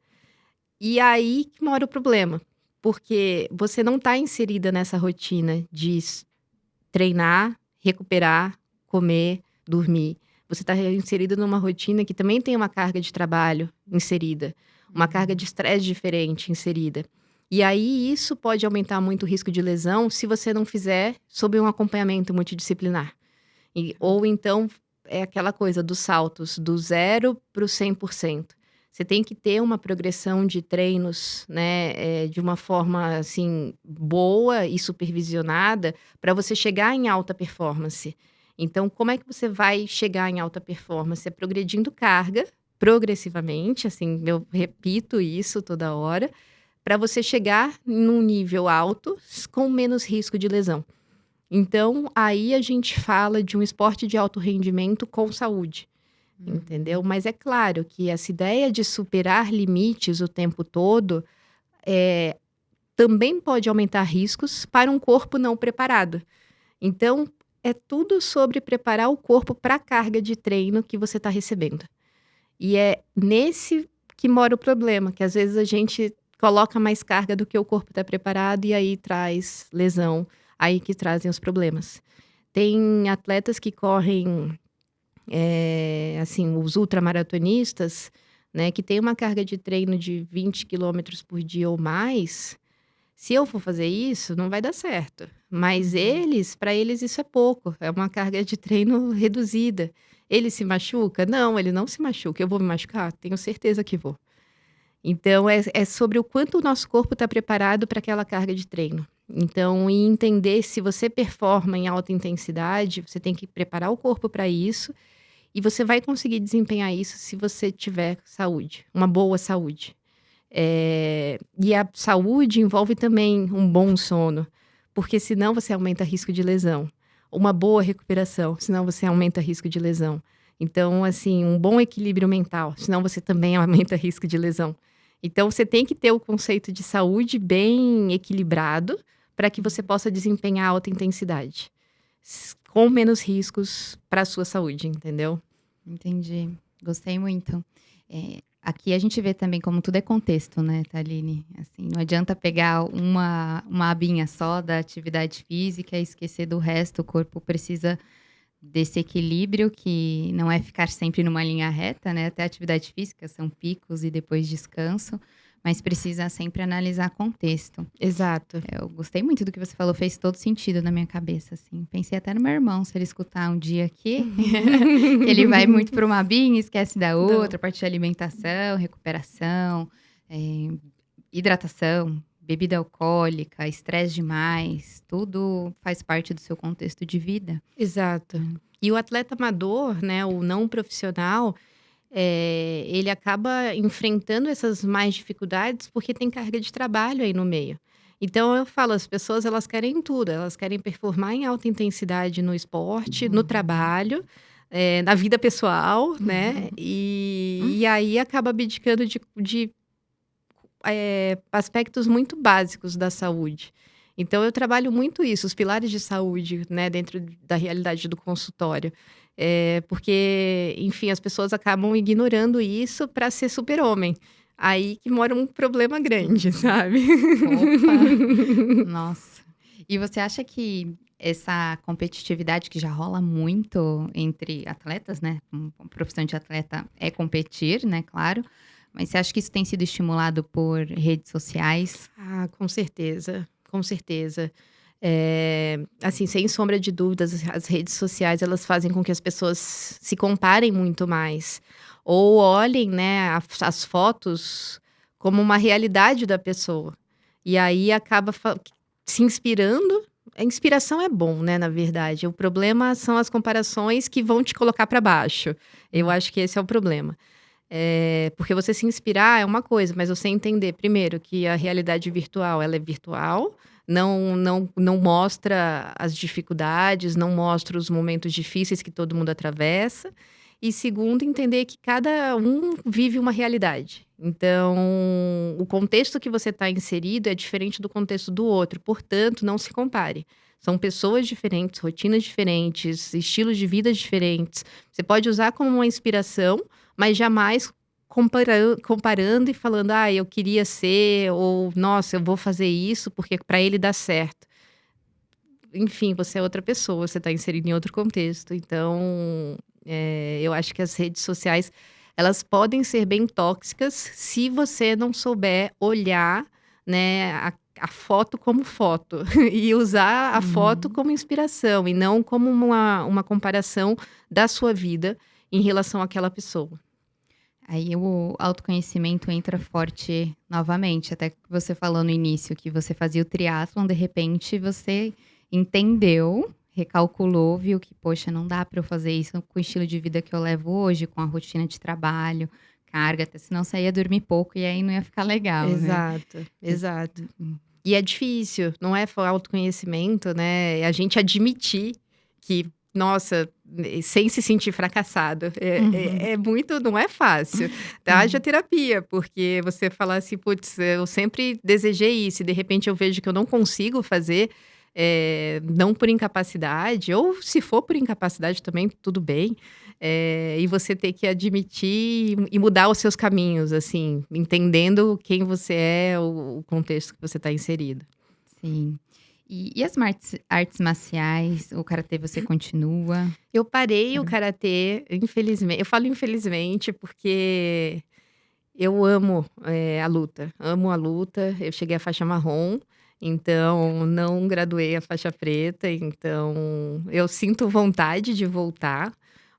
e aí que mora o problema, porque você não está inserida nessa rotina de treinar, recuperar, comer, dormir. Você está inserida numa rotina que também tem uma carga de trabalho inserida, uma carga de uhum, estresse diferente inserida. E aí isso pode aumentar muito o risco de lesão se você não fizer sob um acompanhamento multidisciplinar. Ou então é aquela coisa dos saltos do 0 para o 100%. Você tem que ter uma progressão de treinos, né, de uma forma, assim, boa e supervisionada para você chegar em alta performance. Então, como é que você vai chegar em alta performance? É progredindo carga, progressivamente, assim, eu repito isso toda hora, para você chegar num nível alto com menos risco de lesão. Então, aí a gente fala de um esporte de alto rendimento com saúde. Entendeu? Mas é claro que essa ideia de superar limites o tempo todo também pode aumentar riscos para um corpo não preparado. Então, é tudo sobre preparar o corpo para a carga de treino que você está recebendo. E é nesse que mora o problema, que às vezes a gente coloca mais carga do que o corpo está preparado e aí traz lesão, aí que trazem os problemas. Tem atletas que correm assim, os ultramaratonistas, né, que tem uma carga de treino de 20 quilômetros por dia ou mais, se eu for fazer isso, não vai dar certo. Mas para eles isso é pouco, é uma carga de treino reduzida. Ele se machuca? Não, ele não se machuca. Eu vou me machucar? Tenho certeza que vou. Então, é sobre o quanto o nosso corpo está preparado para aquela carga de treino. Então, e entender se você performa em alta intensidade, você tem que preparar o corpo para isso. E você vai conseguir desempenhar isso se você tiver saúde, uma boa saúde. E a saúde envolve também um bom sono, porque senão você aumenta risco de lesão. Uma boa recuperação, senão você aumenta risco de lesão. Então, assim, um bom equilíbrio mental, senão você também aumenta risco de lesão. Então, você tem que ter o conceito de saúde bem equilibrado para que você possa desempenhar alta intensidade, com menos riscos para a sua saúde, entendeu? Entendi. Gostei muito. Aqui a gente vê também como tudo é contexto, né, Thaline? Assim, não adianta pegar uma abinha só da atividade física e esquecer do resto. O corpo precisa desse equilíbrio que não é ficar sempre numa linha reta, né? Até a atividade física são picos e depois descanso, mas precisa sempre analisar contexto. Exato. Eu gostei muito do que você falou, fez todo sentido na minha cabeça, assim. Pensei até no meu irmão, se ele escutar um dia aqui, que ele vai muito para uma abinha, esquece da outra, parte de alimentação, recuperação, hidratação, bebida alcoólica, estresse demais, tudo faz parte do seu contexto de vida. Exato. E o atleta amador, né, o não profissional, ele acaba enfrentando essas mais dificuldades porque tem carga de trabalho aí no meio. Então eu falo, as pessoas elas querem tudo, elas querem performar em alta intensidade no esporte, no trabalho, na vida pessoal, né? E aí acaba abdicando de aspectos muito básicos da saúde. Então eu trabalho muito isso, os pilares de saúde, né, dentro da realidade do consultório. Porque, enfim, as pessoas acabam ignorando isso para ser super-homem. Aí que mora um problema grande, sabe? Opa! Nossa. E você acha que essa competitividade que já rola muito entre atletas, né? Uma profissão de atleta é competir, né? Claro. Mas você acha que isso tem sido estimulado por redes sociais? Ah, com certeza, com certeza. Assim, sem sombra de dúvidas, as redes sociais, elas fazem com que as pessoas se comparem muito mais. Ou olhem, né, as fotos como uma realidade da pessoa. E aí acaba se inspirando. A inspiração é bom, né, na verdade. O problema são as comparações que vão te colocar para baixo. Eu acho que esse é o problema. Porque você se inspirar é uma coisa, mas você entender, primeiro, que a realidade virtual, ela é virtual, não mostra as dificuldades, não mostra os momentos difíceis que todo mundo atravessa. E segundo, entender que cada um vive uma realidade. Então, o contexto que você está inserido é diferente do contexto do outro. Portanto, não se compare. São pessoas diferentes, rotinas diferentes, estilos de vida diferentes. Você pode usar como uma inspiração, mas jamais comparando e falando, eu queria ser, ou nossa, eu vou fazer isso porque para ele dá certo. Enfim, você é outra pessoa, você está inserido em outro contexto. Então, eu acho que as redes sociais, elas podem ser bem tóxicas se você não souber olhar, né, a foto como foto e usar a foto como inspiração e não como uma comparação da sua vida em relação àquela pessoa. Aí o autoconhecimento entra forte novamente, até que você falou no início que você fazia o triatlon, de repente você entendeu, recalculou, viu que, poxa, não dá para eu fazer isso com o estilo de vida que eu levo hoje, com a rotina de trabalho, carga, até senão você ia dormir pouco e aí não ia ficar legal, né? Exato, exato. Hum. E é difícil, não é autoconhecimento, né? É a gente admitir que, nossa, sem se sentir fracassado. É muito, não é fácil. Haja terapia, porque você falar assim, putz, eu sempre desejei isso, e de repente eu vejo que eu não consigo fazer, não por incapacidade, ou se for por incapacidade também, tudo bem. E você ter que admitir e mudar os seus caminhos, assim, entendendo quem você é, o contexto que você está inserido. Sim. E as artes marciais, o karatê você continua? Eu parei o karatê, infelizmente. Eu falo infelizmente porque eu amo a luta. Amo a luta. Eu cheguei à faixa marrom, então não graduei a faixa preta. Então eu sinto vontade de voltar,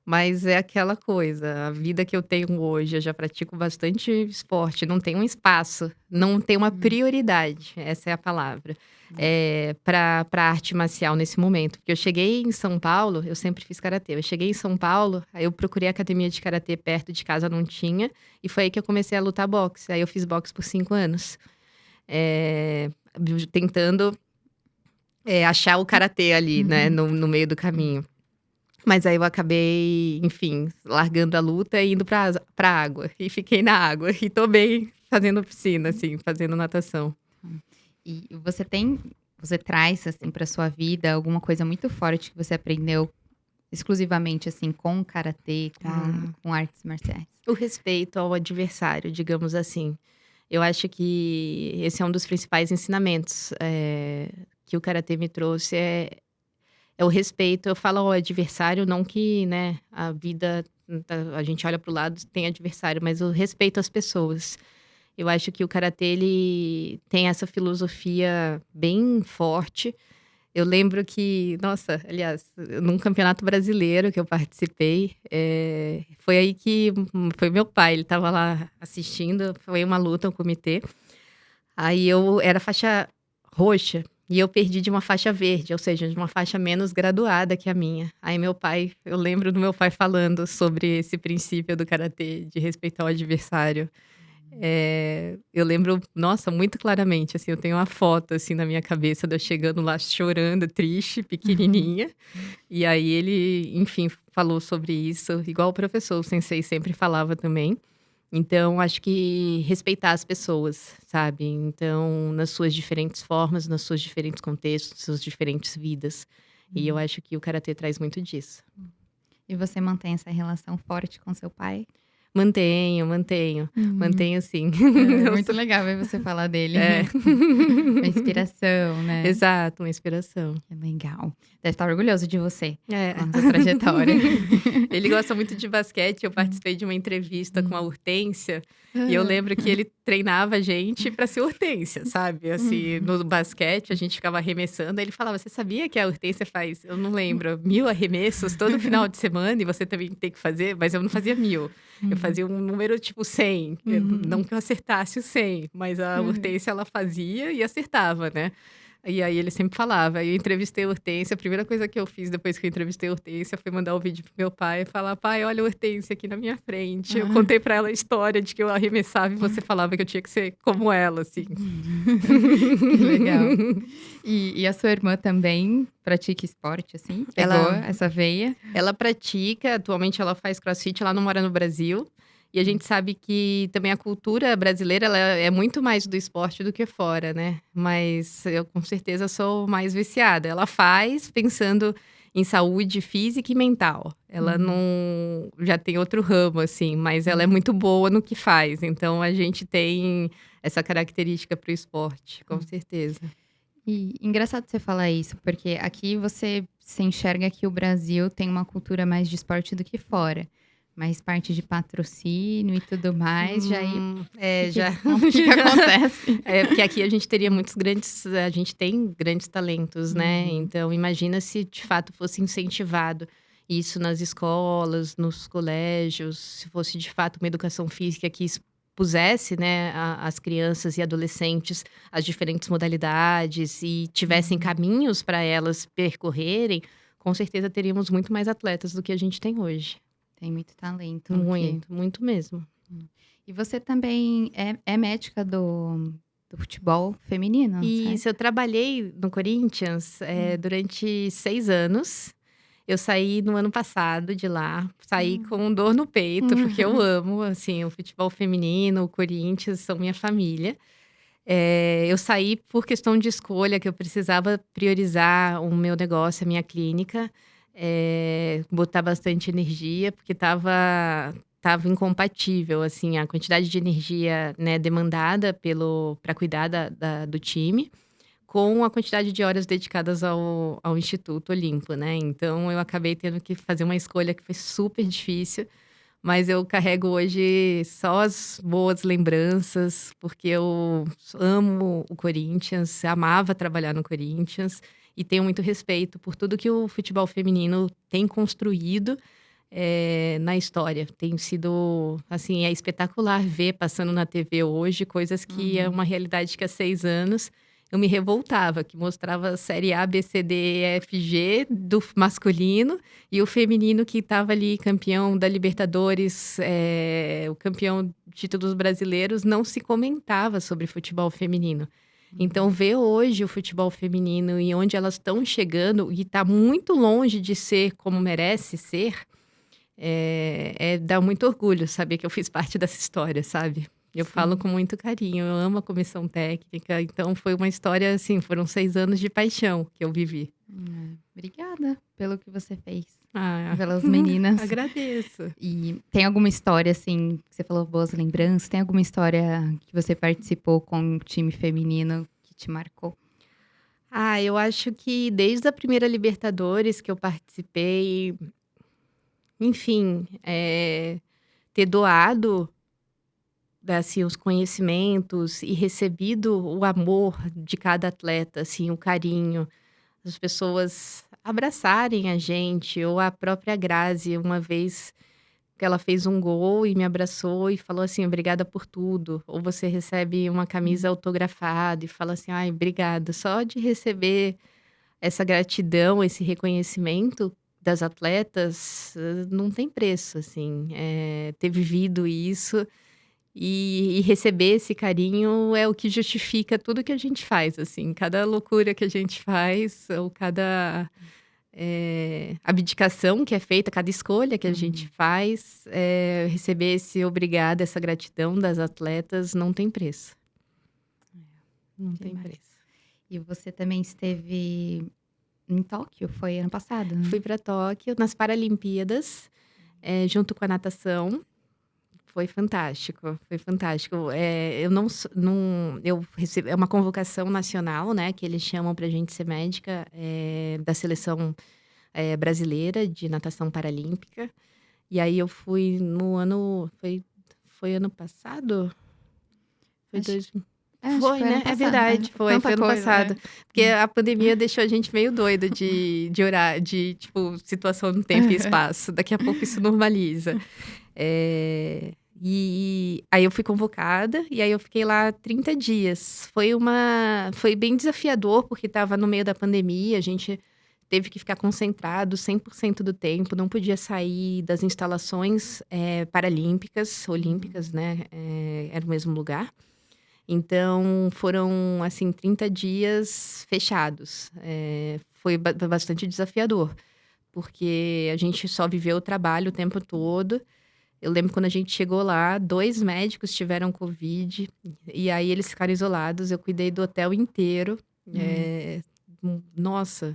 mas é aquela coisa. A vida que eu tenho hoje, eu já pratico bastante esporte, não tem um espaço, não tem uma prioridade. Essa é a palavra. Para arte marcial nesse momento. Porque eu cheguei em São Paulo, eu sempre fiz karatê. Eu cheguei em São Paulo, aí eu procurei academia de karatê perto de casa, não tinha. E foi aí que eu comecei a lutar boxe. Aí eu fiz boxe por 5 anos. Tentando achar o karatê ali, né, no meio do caminho. Mas aí eu acabei, enfim, largando a luta e indo pra água. E fiquei na água. E tô bem fazendo piscina, assim, fazendo natação. E você traz, assim, pra sua vida alguma coisa muito forte que você aprendeu exclusivamente, assim, com o karatê, com artes marciais? O respeito ao adversário, digamos assim. Eu acho que esse é um dos principais ensinamentos que o karatê me trouxe, é o respeito. Eu falo ao adversário, não que, né, a vida, a gente olha pro lado, tem adversário, mas o respeito às pessoas. Eu acho que o karatê, ele tem essa filosofia bem forte. Eu lembro que, nossa, aliás, num campeonato brasileiro que eu participei, foi aí que foi meu pai, ele estava lá assistindo, foi uma luta, um comitê. Aí eu era faixa roxa e eu perdi de uma faixa verde, ou seja, de uma faixa menos graduada que a minha. Aí meu pai, eu lembro do meu pai falando sobre esse princípio do karatê, de respeitar o adversário. Eu lembro, nossa, muito claramente, assim, eu tenho uma foto, assim, na minha cabeça de eu chegando lá chorando, triste, pequenininha. E aí ele, enfim, falou sobre isso, igual o professor, o sensei sempre falava também. Então, acho que respeitar as pessoas, sabe? Então, nas suas diferentes formas, nos seus diferentes contextos, nas suas diferentes vidas. E eu acho que o karatê traz muito disso. E você mantém essa relação forte com seu pai? Mantenho sim. É muito legal ver você falar dele. É. Uma inspiração, né? Exato, uma inspiração. Que legal. Deve estar orgulhoso de você, É. com essa trajetória. Ele gosta muito de basquete. Eu participei de uma entrevista com a Hortência. E eu lembro que ele treinava a gente pra ser Hortência, sabe? Assim, no basquete, a gente ficava arremessando. Aí ele falava, você sabia que a Hortência faz, eu não lembro, 1000 arremessos todo final de semana? E você também tem que fazer? Mas eu não fazia 1000. Eu fazia um número tipo 100. Não que eu acertasse o 100, mas a Hortência, ela fazia e acertava, né? E aí ele sempre falava. Aí eu entrevistei a Hortência. A primeira coisa que eu fiz depois que eu entrevistei a Hortência foi mandar o vídeo pro meu pai e falar: pai, olha a Hortência aqui na minha frente. Eu contei pra ela a história de que eu arremessava e você falava que eu tinha que ser como ela, assim. Que legal. E a sua irmã também pratica esporte, assim? Pegou essa veia? Ela pratica, atualmente ela faz crossfit, ela não mora no Brasil. E a gente sabe que também a cultura brasileira, ela é muito mais do esporte do que fora, né? Mas eu com certeza sou mais viciada. Ela faz pensando em saúde física e mental. Ela não já tem outro ramo, assim, mas ela é muito boa no que faz. Então a gente tem essa característica para o esporte, com certeza. E engraçado você falar isso, porque aqui você se enxerga que o Brasil tem uma cultura mais de esporte do que fora. Mas parte de patrocínio e tudo mais, já aí Já. o que que acontece? Porque aqui a gente teria a gente tem grandes talentos, né? Uhum. Então, imagina se de fato fosse incentivado isso nas escolas, nos colégios, se fosse de fato uma educação física que expusesse, né, as crianças e adolescentes às diferentes modalidades e tivessem Uhum. caminhos para elas percorrerem, com certeza teríamos muito mais atletas do que a gente tem hoje. Tem muito talento que Muito, muito mesmo. E você também é médica do futebol feminino, E certo? isso, eu trabalhei no Corinthians, Hum. durante 6 anos. Eu saí no ano passado de lá, saí Hum. com dor no peito, porque eu amo, assim, o futebol feminino, o Corinthians são minha família. Eu saí por questão de escolha, que eu precisava priorizar o meu negócio, a minha clínica, botar bastante energia, porque estava incompatível, assim, a quantidade de energia, né, demandada para cuidar do time, com a quantidade de horas dedicadas ao Instituto Olimpo, né. Então eu acabei tendo que fazer uma escolha que foi super difícil, mas eu carrego hoje só as boas lembranças, porque eu amo o Corinthians, amava trabalhar no Corinthians e tenho muito respeito por tudo que o futebol feminino tem construído, na história. Tem sido, assim, é espetacular ver passando na TV hoje coisas que é Uhum. uma realidade que há 6 anos eu me revoltava, que mostrava a série A, B, C, D, E, F, G do masculino e o feminino que estava ali campeão da Libertadores, o campeão de títulos brasileiros, não se comentava sobre futebol feminino. Então, Uhum. ver hoje o futebol feminino e onde elas estão chegando, e está muito longe de ser como merece ser, dá muito orgulho saber que eu fiz parte dessa história, sabe? Eu falo Sim. com muito carinho, eu amo a comissão técnica, então foi uma história assim, foram 6 anos de paixão que eu vivi. Obrigada pelo que você fez, Ah, pelas meninas. agradeço. E tem alguma história, assim, que você falou boas lembranças, tem alguma história que você participou com o time feminino que te marcou? Eu acho que desde a primeira Libertadores que eu participei, enfim, ter doado, assim, os conhecimentos e recebido o amor de cada atleta, assim, o carinho, as pessoas abraçarem a gente, ou a própria Grazi, uma vez que ela fez um gol e me abraçou e falou assim: "Obrigada por tudo". Ou você recebe uma camisa Hum. autografada e fala assim: "Ai, obrigada". Só de receber essa gratidão, esse reconhecimento das atletas, não tem preço, assim. Ter vivido isso e receber esse carinho é o que justifica tudo que a gente faz, assim. Cada loucura que a gente faz ou cada, abdicação que é feita, cada escolha que a gente Uhum. faz, receber esse obrigada, essa gratidão das atletas não tem preço, não tem Demais. preço. E você também esteve em Tóquio, foi ano passado, né? Fui para Tóquio nas Paralimpíadas, junto com a natação. Foi fantástico, foi fantástico. Eu não eu recebi é uma convocação nacional, né, que eles chamam pra gente ser médica, da seleção, brasileira de natação paralímpica. E aí eu fui no ano foi ano passado? Foi Acho dois acho que Foi, foi ano né, é passado. verdade, foi Tanta ano coisa, passado. Porque Hum. a pandemia deixou a gente meio doida de horário, de, tipo, situação no tempo e espaço. Daqui a pouco isso normaliza. E aí eu fui convocada, e aí eu fiquei lá 30 dias. Foi bem desafiador, porque estava no meio da pandemia, a gente teve que ficar concentrado 100% do tempo, não podia sair das instalações, paralímpicas, Uhum. olímpicas, né, era o mesmo lugar. Então foram, assim, 30 dias fechados. Foi bastante desafiador, porque a gente só viveu o trabalho o tempo todo. Eu lembro quando a gente chegou lá, 2 médicos tiveram covid, e aí eles ficaram isolados, eu cuidei do hotel inteiro. Hum. Nossa,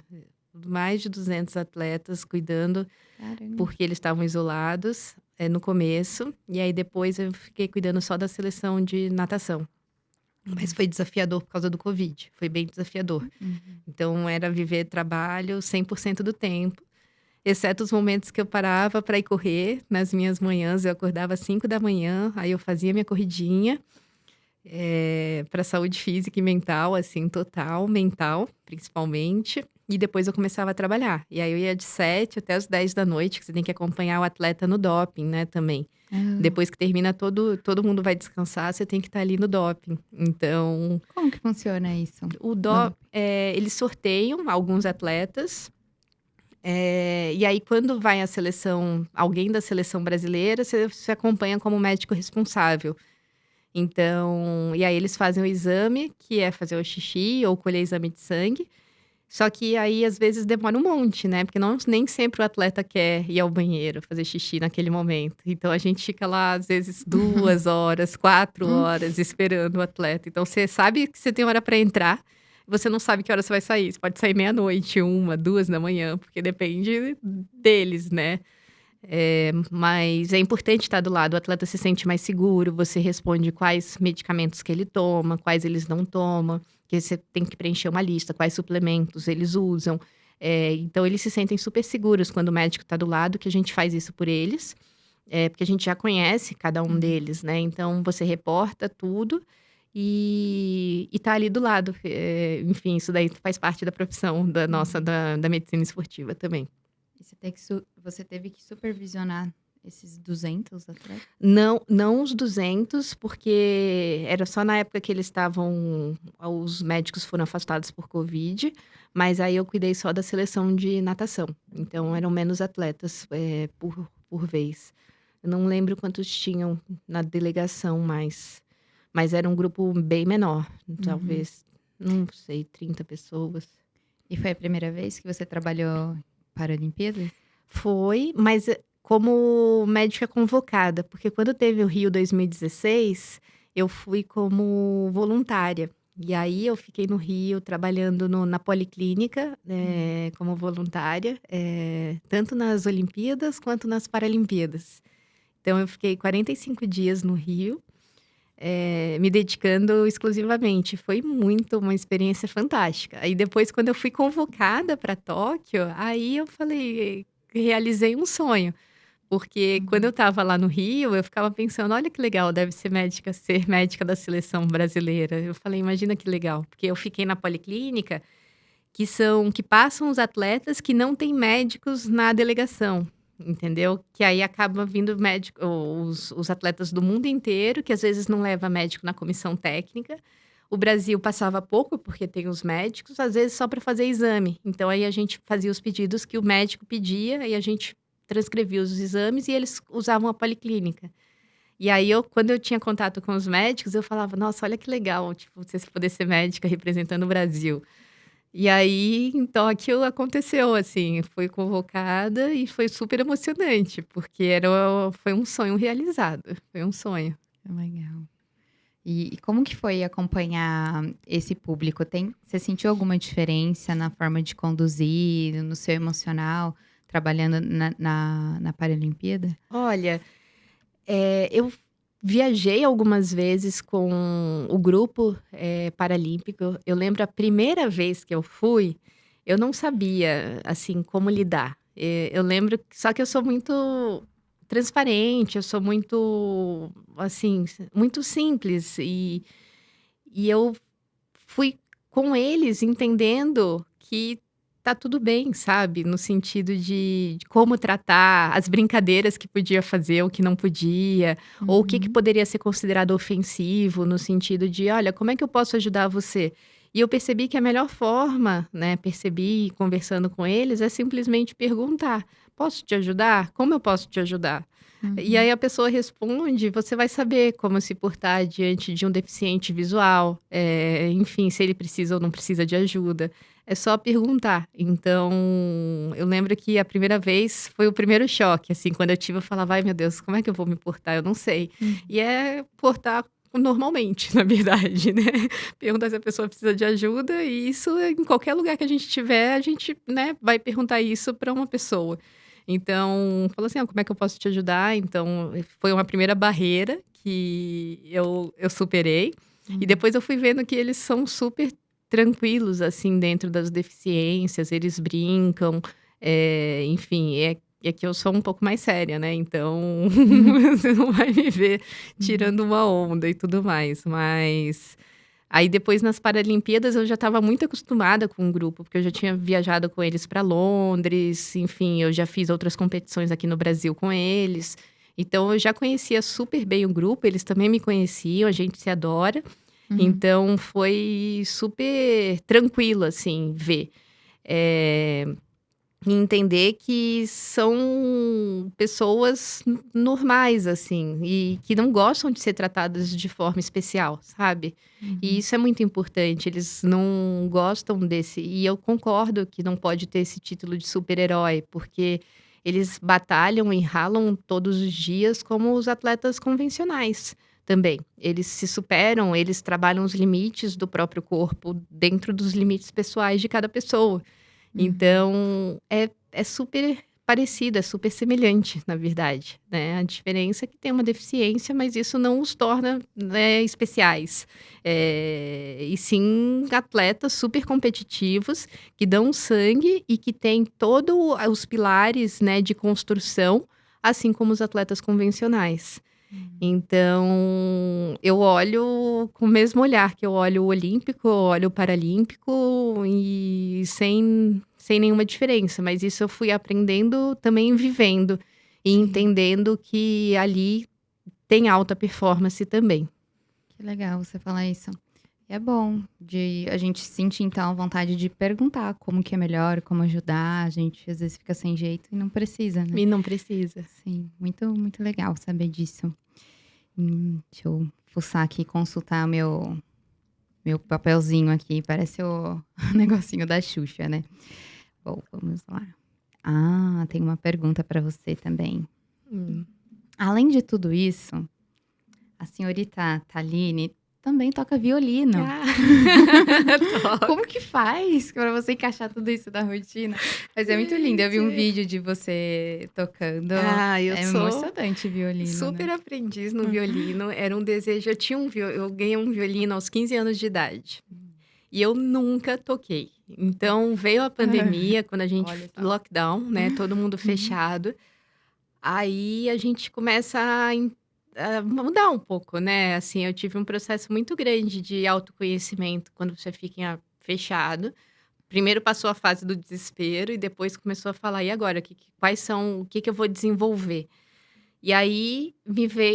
mais de 200 atletas cuidando, Caramba. porque eles estavam isolados, no começo, e aí depois eu fiquei cuidando só da seleção de natação. Mas Uhum. foi desafiador por causa do covid, foi bem desafiador. Uhum. Então era viver trabalho 100% do tempo. exceto os momentos que eu parava para ir correr. Nas minhas manhãs, eu acordava às 5 da manhã, aí eu fazia minha corridinha, para saúde física e mental, assim, total, mental, principalmente. E depois eu começava a trabalhar. E aí eu ia de 7 até as 10 da noite, que você tem que acompanhar o atleta no doping, né, também. Ah, Depois que termina, todo mundo vai descansar, você tem que estar ali no doping. Então, como que funciona isso? o No doping, doping? eles sorteiam alguns atletas. E aí, quando vai a seleção, alguém da seleção brasileira, você acompanha como médico responsável. Então, e aí eles fazem o exame, que é fazer o xixi ou colher exame de sangue. Só que aí, às vezes, demora um monte, né? Porque nem sempre o atleta quer ir ao banheiro, fazer xixi naquele momento. Então, a gente fica lá, às vezes, 2 horas, 4 horas, esperando o atleta. Então, você sabe que você tem hora para entrar, você não sabe que hora você vai sair. Você pode sair meia-noite, 1, 2 da manhã, porque depende deles, né? Mas é importante estar do lado, o atleta se sente mais seguro, você responde quais medicamentos que ele toma, quais eles não tomam, que você tem que preencher uma lista, quais suplementos eles usam. Então, eles se sentem super seguros quando o médico está do lado, que a gente faz isso por eles, porque a gente já conhece cada um Uhum. deles, né? Então, você reporta tudo e tá ali do lado. Enfim, isso daí faz parte da profissão da nossa, Uhum. da medicina esportiva também. E você teve que supervisionar esses 200 atletas? Não, não os 200, porque era só na época que eles estavam, os médicos foram afastados por Covid, mas aí eu cuidei só da seleção de natação. Então eram menos atletas, por vez. Eu não lembro quantos tinham na delegação, mas era um grupo bem menor, Uhum. talvez, não sei, 30 pessoas. E foi a primeira vez que você trabalhou para Olimpíadas? Foi, mas como médica convocada, porque quando teve o Rio 2016, eu fui como voluntária. E aí eu fiquei no Rio trabalhando na policlínica, Hum. como voluntária, tanto nas Olimpíadas quanto nas Paralimpíadas. Então eu fiquei 45 dias no Rio, me dedicando exclusivamente. Foi muito uma experiência fantástica. Aí depois, quando eu fui convocada para Tóquio, aí eu falei, realizei um sonho. Porque quando eu Uhum. estava lá no Rio, eu ficava pensando: "Olha que legal, deve ser médica da seleção brasileira". Eu falei: "Imagina que legal", porque eu fiquei na policlínica, que passam os atletas que não têm médicos na delegação, entendeu? Que aí acaba vindo médico os atletas do mundo inteiro, que às vezes não leva médico na comissão técnica. O Brasil passava pouco, porque tem os médicos, às vezes só para fazer exame. Então aí a gente fazia os pedidos que o médico pedia, e a gente transcrevia os exames e eles usavam a policlínica. E aí quando eu tinha contato com os médicos, eu falava: "Nossa, olha que legal, tipo, você poder ser médica representando o Brasil". E aí, em Tóquio aconteceu, assim, fui convocada e foi super emocionante, porque foi um sonho realizado, foi um sonho. Legal. E como que foi acompanhar esse público? Você sentiu alguma diferença na forma de conduzir, no seu emocional, trabalhando na Paralimpíada? Olha, eu viajei algumas vezes com o grupo, paralímpico. Eu lembro a primeira vez que eu fui, eu não sabia, assim, como lidar. Eu lembro só que eu sou muito transparente, eu sou muito, assim, muito simples e eu fui com eles entendendo que tá tudo bem, sabe, no sentido de como tratar, as brincadeiras que podia fazer, o que não podia, ou o que Uhum. poderia ser considerado ofensivo, no sentido de: "Olha, como é que eu posso ajudar você?". E eu percebi que a melhor forma, né, percebi conversando com eles, é simplesmente perguntar: "Posso te ajudar? Como eu posso te ajudar?". E aí Uhum. a pessoa responde, você vai saber como se portar diante de um deficiente visual, enfim, se ele precisa ou não precisa de ajuda. É só perguntar. Então, eu lembro que a primeira vez foi o primeiro choque, assim, quando eu tive, eu falava: "Ai meu Deus, como é que eu vou me portar? Eu não sei". Uhum. E é portar normalmente, na verdade, né. Perguntar se a pessoa precisa de ajuda e isso em qualquer lugar que a gente tiver, a gente, né, vai perguntar isso para uma pessoa. Então, falou assim: "Ah, como é que eu posso te ajudar?". Então, foi uma primeira barreira que eu superei, e Hum. depois eu fui vendo que eles são super tranquilos, assim, dentro das deficiências, eles brincam, Enfim, é que eu sou um pouco mais séria, né? Então, Uhum, você não vai me ver uhum, tirando uma onda e tudo mais. Mas aí depois nas Paralimpíadas eu já estava muito acostumada com o grupo, porque eu já tinha viajado com eles para Londres, enfim, eu já fiz outras competições aqui no Brasil com eles. Então eu já conhecia super bem o grupo, eles também me conheciam, a gente se adora. uhum, Então foi super tranquilo, assim, ver. Eh, e entender que são pessoas normais, assim, e que não gostam de ser tratadas de forma especial, sabe? E uhum, isso é muito importante, eles não gostam desse. E eu concordo que não pode ter esse título de super-herói, porque eles batalham e ralam todos os dias como os atletas convencionais também. Eles se superam, eles trabalham os limites do próprio corpo dentro dos limites pessoais de cada pessoa. uhum. Então, é super parecido, é super semelhante, na verdade, né. A diferença é que tem uma deficiência, mas isso não os torna, né, especiais. E sim atletas super competitivos, que dão sangue e que têm todo os pilares, né, de construção, assim como os atletas convencionais. Uhum. Então, eu olho com o mesmo olhar que eu olho o olímpico, eu olho o paralímpico e sem nenhuma diferença, mas isso eu fui aprendendo também vivendo e Sim, entendendo que ali tem alta performance também. que legal você falar isso. E é bom de a gente sentir, então, a vontade de perguntar como que é melhor, como ajudar. A gente às vezes fica sem jeito e não precisa, né. E não precisa. Sim, muito, muito legal saber disso. Deixa eu fuçar aqui, consultar meu papelzinho aqui, parece o negocinho da Xuxa, né. Bom, vamos lá. Ah, tem uma pergunta para você também. Hum. Além de tudo isso, a senhorita Thaline também toca violino. Ah, Como toco. que faz para você encaixar tudo isso na rotina? Mas é muito lindo, eu vi um Gente. vídeo de você tocando, Eu é sou emocionante violino, super né. aprendiz no Hum. violino, era um desejo eu ganhei um violino aos 15 anos de idade. E eu nunca toquei. Então veio a pandemia, quando a gente Olha só. lockdown, né, todo mundo Uhum. fechado, aí a gente começa a mudar um pouco, né, assim, eu tive um processo muito grande de autoconhecimento quando você fica fechado. Primeiro passou a fase do desespero e depois começou a falar: "E agora, quais são o que que eu vou desenvolver?". E aí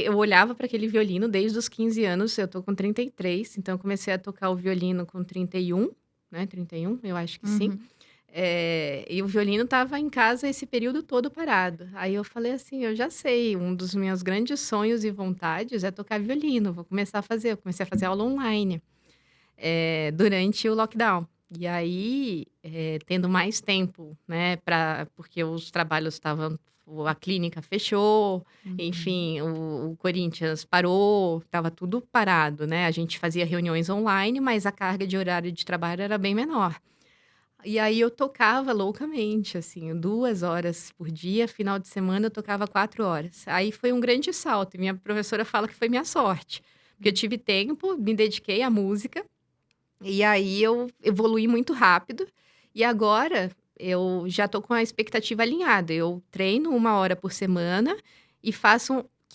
eu olhava para aquele violino desde os 15 anos, eu tô com 33, então eu comecei a tocar o violino com 31, né, 31, eu acho que sim. Uhum. E o violino estava em casa esse período todo parado. Aí eu falei assim: "Eu já sei, um dos meus grandes sonhos e vontades é tocar violino, vou começar a fazer". Eu comecei a fazer aula online, durante o lockdown. E aí, tendo mais tempo, né, porque os trabalhos estavam a clínica fechou, Uhum. enfim, o Corinthians parou, estava tudo parado, né, a gente fazia reuniões online, mas a carga de horário de trabalho era bem menor. E aí eu tocava loucamente, assim, 2 horas por dia, final de semana eu tocava 4 horas. Aí foi um grande salto e minha professora fala que foi minha sorte, porque eu tive tempo, me dediquei à música e aí eu evoluí muito rápido, e agora eu já tô com a expectativa alinhada. Eu treino 1 hora por semana e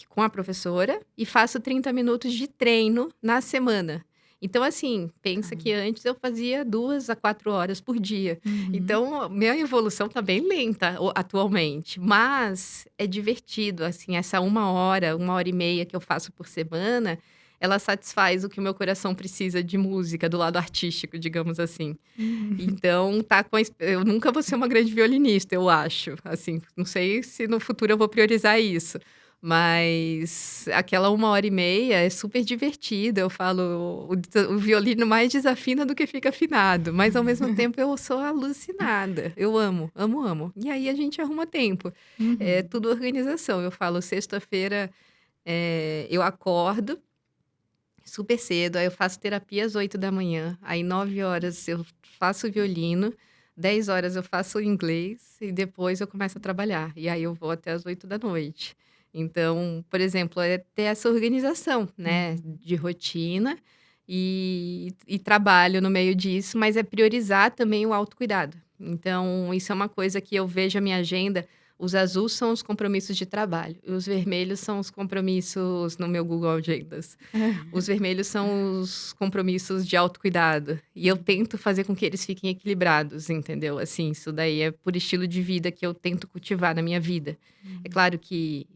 com a professora, e faço 30 minutos de treino na semana. Então, assim, Tá. pensa que antes eu fazia 2 a 4 horas por dia. Uhum. Então, minha evolução tá bem lenta atualmente, mas é divertido, assim, essa 1 hora, 1 hora e meia que eu faço por semana, ela satisfaz o que o meu coração precisa de música, do lado artístico, digamos assim. Uhum. Então, tá com a ex eu nunca vou ser uma grande violinista, eu acho, assim, não sei se no futuro eu vou priorizar isso, mas aquela 1 hora e meia é super divertida, eu falo, o violino mais desafina do que fica afinado, mas ao mesmo tempo eu sou alucinada, eu amo, amo, amo. E aí a gente arruma tempo, é Uhum. tudo organização, eu falo sexta-feira, eu acordo super cedo, aí eu faço terapia às 8 da manhã, aí 9 horas eu faço violino, 10 horas eu faço inglês e depois eu começo a trabalhar, e aí eu vou até às 8 da noite. Então, por exemplo, é ter essa organização, né, Uhum. de rotina e trabalho no meio disso, mas é priorizar também o autocuidado. Então, isso é uma coisa que eu vejo a minha agenda. Os azuis são os compromissos de trabalho, e os vermelhos são os compromissos no meu Google Agendas. Os vermelhos são os compromissos de autocuidado. E eu tento fazer com que eles fiquem equilibrados, entendeu? Assim, isso daí é por estilo de vida que eu tento cultivar na minha vida. É claro que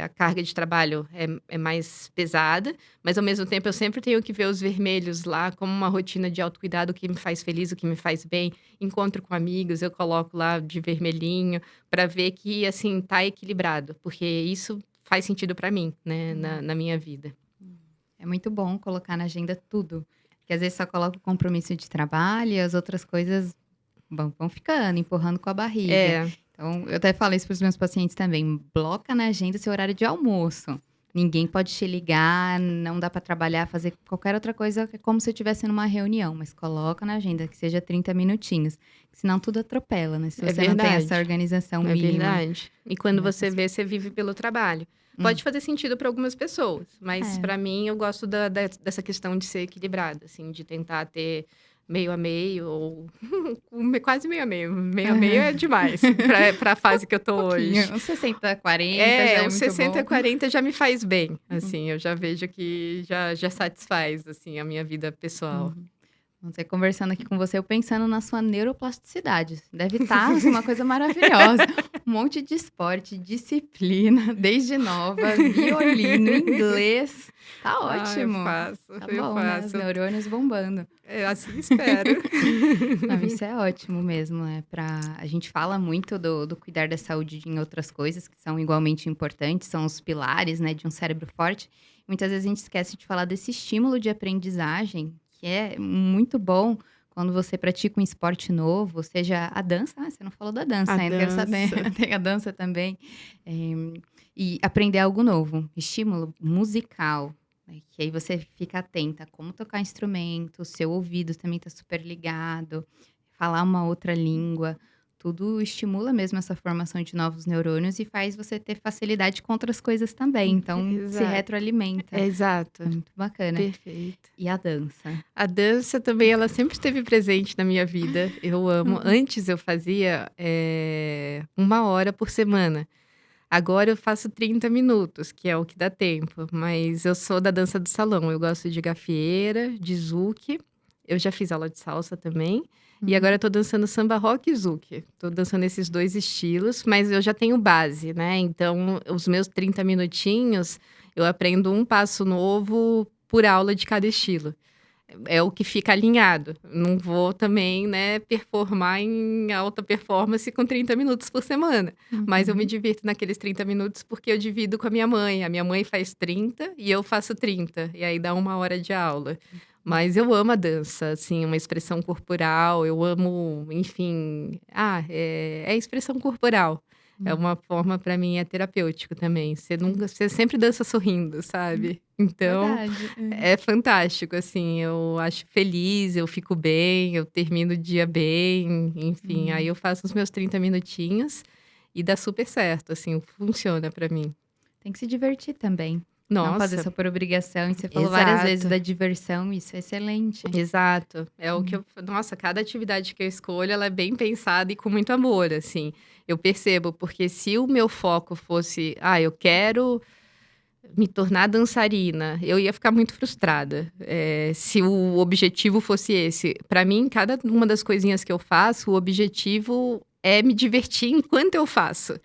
a carga de trabalho é mais pesada, mas ao mesmo tempo eu sempre tenho que ver os vermelhos lá como uma rotina de autocuidado, o que me faz feliz, o que me faz bem. Encontro com amigos, eu coloco lá de vermelhinho, para ver que, assim, tá equilibrado, porque isso faz sentido para mim, né, na minha vida. É muito bom colocar na agenda tudo, porque às vezes só coloca o compromisso de trabalho e as outras coisas vão ficando, empurrando com a barriga. É, Então, eu até falo isso para os meus pacientes também, bloca na agenda seu horário de almoço. Ninguém pode te ligar, não dá para trabalhar, fazer qualquer outra coisa, é como se eu estivesse numa reunião, mas coloca na agenda que seja 30 minutinhos, senão tudo atropela, né, se é você não tem essa verdade, organização é mínima. verdade. E quando Não é você vê, você vive pelo trabalho. Hum. Pode fazer sentido para algumas pessoas, mas É. para mim eu gosto dessa questão de ser equilibrado, assim, de tentar ter meio a meio ou quase meio a meio. Meio a meio é demais para a fase que eu tô hoje. Pouquinho, uns 60, 40 já é Uns muito 60, bom. 40 já me faz bem, assim, eu já vejo que já satisfaz, assim, a minha vida pessoal. Uhum. Você conversando aqui com você, eu pensando na sua neuroplasticidade. Deve estar assim, uma coisa maravilhosa. Um monte de esporte, disciplina, desde nova, violino, inglês. Tá Ah, eu ótimo. faço, Tá eu bom, né? Os faço. neurônios bombando. Assim espero. Não, isso é ótimo mesmo, né? A gente fala muito do cuidar da saúde em outras coisas que são igualmente importantes, são os pilares, né, de um cérebro forte. Muitas vezes a gente esquece de falar desse estímulo de aprendizagem, que é muito bom quando você pratica um esporte novo, seja a dança. Ah, você não falou da dança A ainda, quero saber. dança. Tem a dança também. E aprender algo novo, estímulo musical, né, que aí você fica atenta a como tocar instrumento, o seu ouvido também tá super ligado, falar uma outra língua, tudo estimula mesmo essa formação de novos neurônios e faz você ter facilidade com outras coisas também, então se Exato. retroalimenta. Exato, É muito bacana. perfeito. E a dança? A dança também, ela sempre esteve presente na minha vida, eu amo. Antes eu fazia, 1 hora por semana. Agora eu faço 30 minutos, que é o que dá tempo, mas eu sou da dança do salão, eu gosto de gafieira, de zouk, eu já fiz aula de salsa também, e agora eu tô dançando samba rock e zouk. Tô dançando esses 2 estilos, mas eu já tenho base, né, então os meus 30 minutinhos, eu aprendo um passo novo por aula de cada estilo. É o que fica alinhado. Não vou também, né, performar em alta performance com 30 minutos por semana. Mas eu me divirto naqueles 30 minutos porque eu divido com a minha mãe. A minha mãe faz 30 e eu faço 30. E aí dá 1 hora de aula. Mas eu amo a dança, assim, uma expressão corporal. Eu amo, enfim... é expressão corporal. É uma forma, para mim, é terapêutico também. Você sempre dança sorrindo, sabe? Então, Verdade. é fantástico, assim, eu acho feliz, eu fico bem, eu termino o dia bem, enfim. Aí eu faço os meus 30 minutinhos e dá super certo, assim, funciona pra mim. Tem que se divertir também. Não fazer Nossa, só por obrigação. E você falou várias vezes exato, da diversão, isso é excelente. exato. É o que eu nossa, cada atividade que eu escolho, ela é bem pensada e com muito amor, assim. Eu percebo, porque se o meu foco fosse: "Ah, eu quero me tornar dançarina", eu ia ficar muito frustrada, se o objetivo fosse esse. Para mim, cada uma das coisinhas que eu faço, o objetivo é me divertir enquanto eu faço.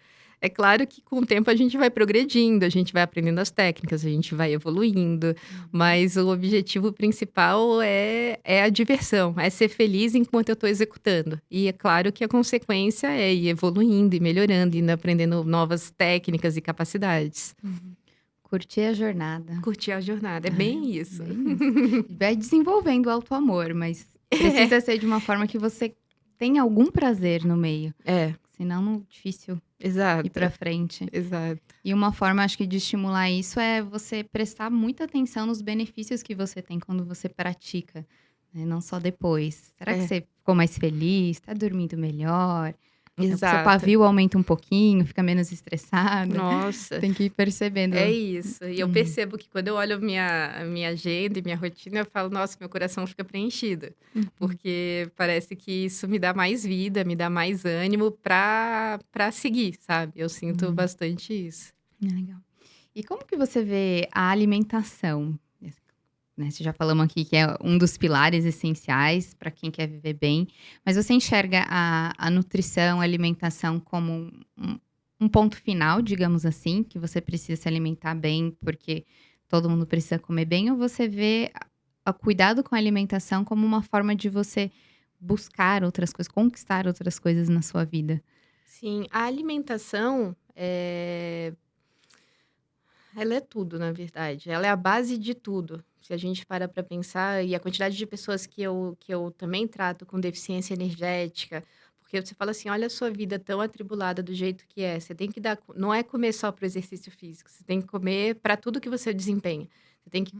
É claro que com o tempo a gente vai progredindo, a gente vai aprendendo as técnicas, a gente vai evoluindo, mas o objetivo principal é a diversão, é ser feliz enquanto eu estou executando. E é claro que a consequência é ir evoluindo e melhorando, indo aprendendo novas técnicas e capacidades. Curtir a jornada. Curtir a jornada, é bem isso. Bem isso. Vai desenvolvendo o auto-amor, mas precisa ser de uma forma que você tenha algum prazer no meio. É, Senão, difícil exato, ir pra frente. exato. E uma forma, acho que, de estimular isso é você prestar muita atenção nos benefícios que você tem quando você pratica, né? Não só depois. Será que É. você ficou mais feliz? Tá dormindo melhor? O seu Exato. pavio aumenta um pouquinho, fica menos estressada. Nossa. Tem que ir percebendo. É isso. E eu Uhum, percebo que quando eu olho a minha agenda e minha rotina, eu falo: "Nossa, meu coração fica preenchido", uhum, porque parece que isso me dá mais vida, me dá mais ânimo pra seguir, sabe. Eu sinto uhum. bastante isso. Legal. E como que você vê a alimentação? Né, você já falamos aqui que é um dos pilares essenciais para quem quer viver bem, mas você enxerga a nutrição, a alimentação como um ponto final, digamos assim, que você precisa se alimentar bem, porque todo mundo precisa comer bem, ou você vê a cuidado com a alimentação como uma forma de você buscar outras coisas, conquistar outras coisas na sua vida? Sim, a alimentação, ela é tudo, na verdade. Ela é a base de tudo. Se a gente para para pensar, e a quantidade de pessoas que eu também trato com deficiência energética, porque você fala assim: olha a sua vida tão atribulada do jeito que é. Você tem que dar. Não é comer só para o exercício físico, você tem que comer para tudo que você desempenha. Você tem que.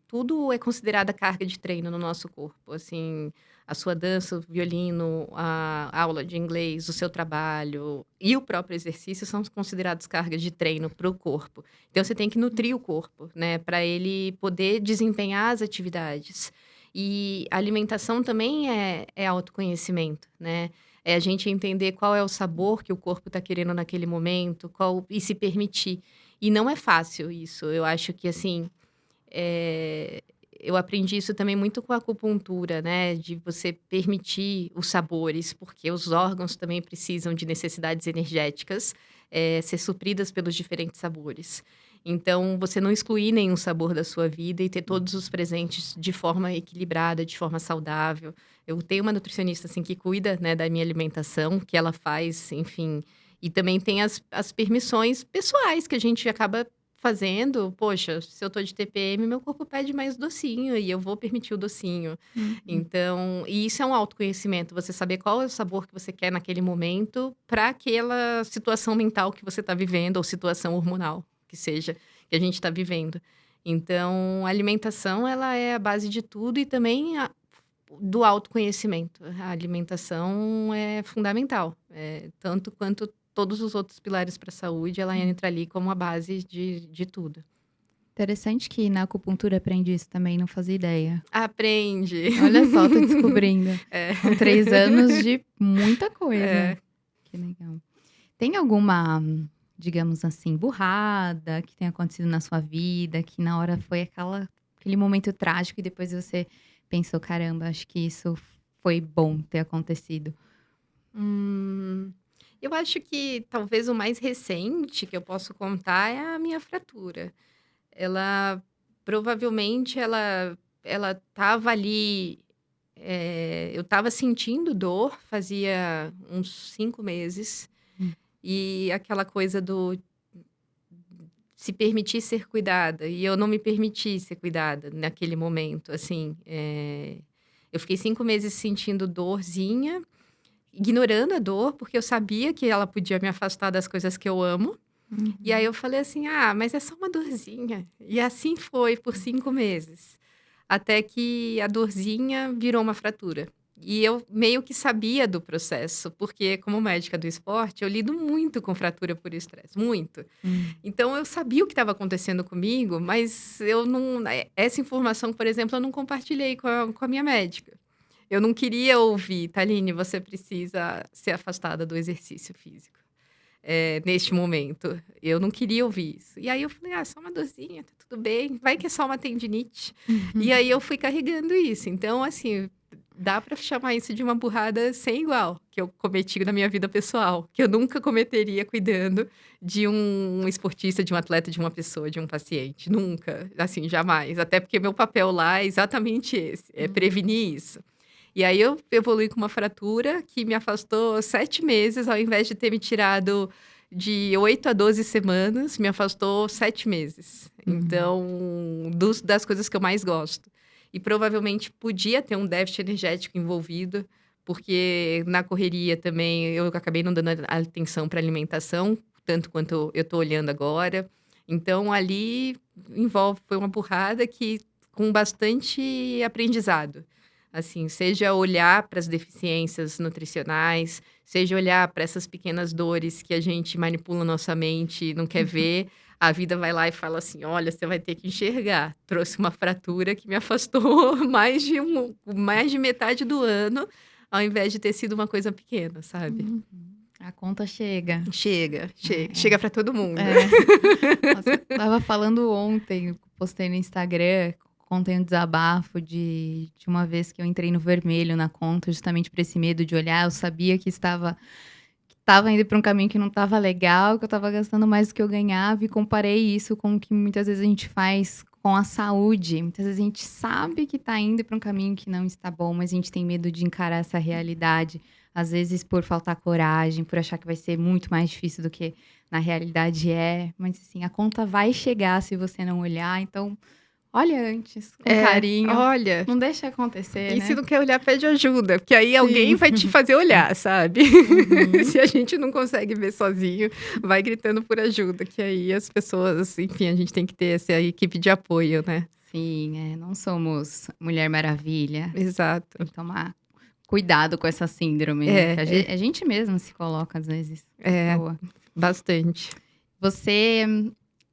Tudo é considerada carga de treino no nosso corpo. Assim, a sua dança, o violino, a aula de inglês, o seu trabalho e o próprio exercício são considerados cargas de treino para o corpo. Então você tem que nutrir o corpo, né, para ele poder desempenhar as atividades. E a alimentação também é autoconhecimento, né? É a gente entender qual é o sabor que o corpo está querendo naquele momento, e se permitir. E não é fácil isso. Eu acho que assim, eh, eu aprendi isso também muito com a acupuntura, né, de você permitir os sabores, porque os órgãos também precisam de necessidades energéticas, ser supridas pelos diferentes sabores. Então, você não excluir nenhum sabor da sua vida e ter todos os presentes de forma equilibrada, de forma saudável. Eu tenho uma nutricionista, assim, que cuida, né, da minha alimentação, que ela faz, enfim, e também tem as permissões pessoais que a gente acaba fazendo. Poxa, se eu tô de TPM, meu corpo pede mais docinho e eu vou permitir o docinho. Uhum. Então, e isso é um autoconhecimento, você saber qual é o sabor que você quer naquele momento para aquela situação mental que você está vivendo ou situação hormonal que seja que a gente está vivendo. Então, a alimentação ela é a base de tudo e também do autoconhecimento. A alimentação é fundamental, tanto quanto todos os outros pilares para a saúde, ela Hum. entra ali como a base de tudo. Interessante que na acupuntura aprende isso também, não fazia ideia. Aprende. Olha só, tô descobrindo. É, São 3 anos de muita coisa. é. Que legal. Tem alguma, digamos assim, burrada que tenha acontecido na sua vida, que na hora foi aquele momento trágico e depois você pensou: "Caramba, acho que isso foi bom ter acontecido"? Hum, eu acho que talvez o mais recente que eu posso contar é a minha fratura. Ela provavelmente ela estava ali, eu estava sentindo dor fazia uns 5 meses, Hum, e aquela coisa do se permitir ser cuidada, e eu não me permiti ser cuidada naquele momento, assim, eu fiquei 5 meses sentindo dorzinha, ignorando a dor, porque eu sabia que ela podia me afastar das coisas que eu amo. E aí uhum. eu falei assim: "Ah, mas é só uma dorzinha". E assim foi por 5 meses, até que a dorzinha virou uma fratura. E eu meio que sabia do processo, porque como médica do esporte, eu lido muito com fratura por estresse, muito. Hum, Então eu sabia o que estava acontecendo comigo, mas eu não essa informação, por exemplo, eu não compartilhei com a minha médica. Eu não queria ouvir: "Taline, você precisa ser afastada do exercício físico". Neste momento. Eu não queria ouvir isso. E aí eu falei: "Ah, só uma dorzinha, tá tudo bem, vai que é só uma tendinite". E uhum. aí eu fui carregando isso. Então, assim, dá pra chamar isso de uma burrada sem igual, que eu cometi na minha vida pessoal, que eu nunca cometeria cuidando de um esportista, de um atleta, de uma pessoa, de um paciente, nunca, assim, jamais. Até porque meu papel lá é exatamente esse, é prevenir isso. E aí eu evolui com uma fratura que me afastou 7 meses, ao invés de ter me tirado de 8 a 12 semanas, me afastou 7 meses. Uhum. Então, das coisas que eu mais gosto. E provavelmente podia ter um déficit energético envolvido, porque na correria também eu acabei não dando a atenção para alimentação, tanto quanto eu estou olhando agora. Então ali foi uma burrada que com bastante aprendizado. Assim, seja olhar para as deficiências nutricionais, seja olhar para essas pequenas dores que a gente manipula nossa mente e não quer ver. A vida vai lá e fala assim: olha, você vai ter que enxergar. Trouxe uma fratura que me afastou mais de metade do ano, ao invés de ter sido uma coisa pequena, sabe? Uhum. A conta chega. Chega para todo mundo. Nossa, eu tava falando ontem, postei no Instagram, contei um desabafo de uma vez que eu entrei no vermelho na conta, justamente por esse medo de olhar. Eu sabia que estava indo para um caminho que não estava legal, que eu estava gastando mais do que eu ganhava, e comparei isso com o que muitas vezes a gente faz com a saúde. Muitas vezes a gente sabe que está indo para um caminho que não está bom, mas a gente tem medo de encarar essa realidade. Às vezes por faltar coragem, por achar que vai ser muito mais difícil do que na realidade é. Mas assim, a conta vai chegar se você não olhar, então olha antes, com carinho. Olha. Não deixa acontecer, E né? se não quer olhar, pede ajuda, porque aí alguém vai te fazer olhar, sabe? Se a gente não consegue ver sozinho, vai gritando por ajuda, que aí as pessoas, enfim, a gente tem que ter essa equipe de apoio, né? Sim, não somos Mulher Maravilha. Exato. Tem que tomar cuidado com essa síndrome, né? Que a gente mesmo se coloca, às vezes. Boa. Bastante. Você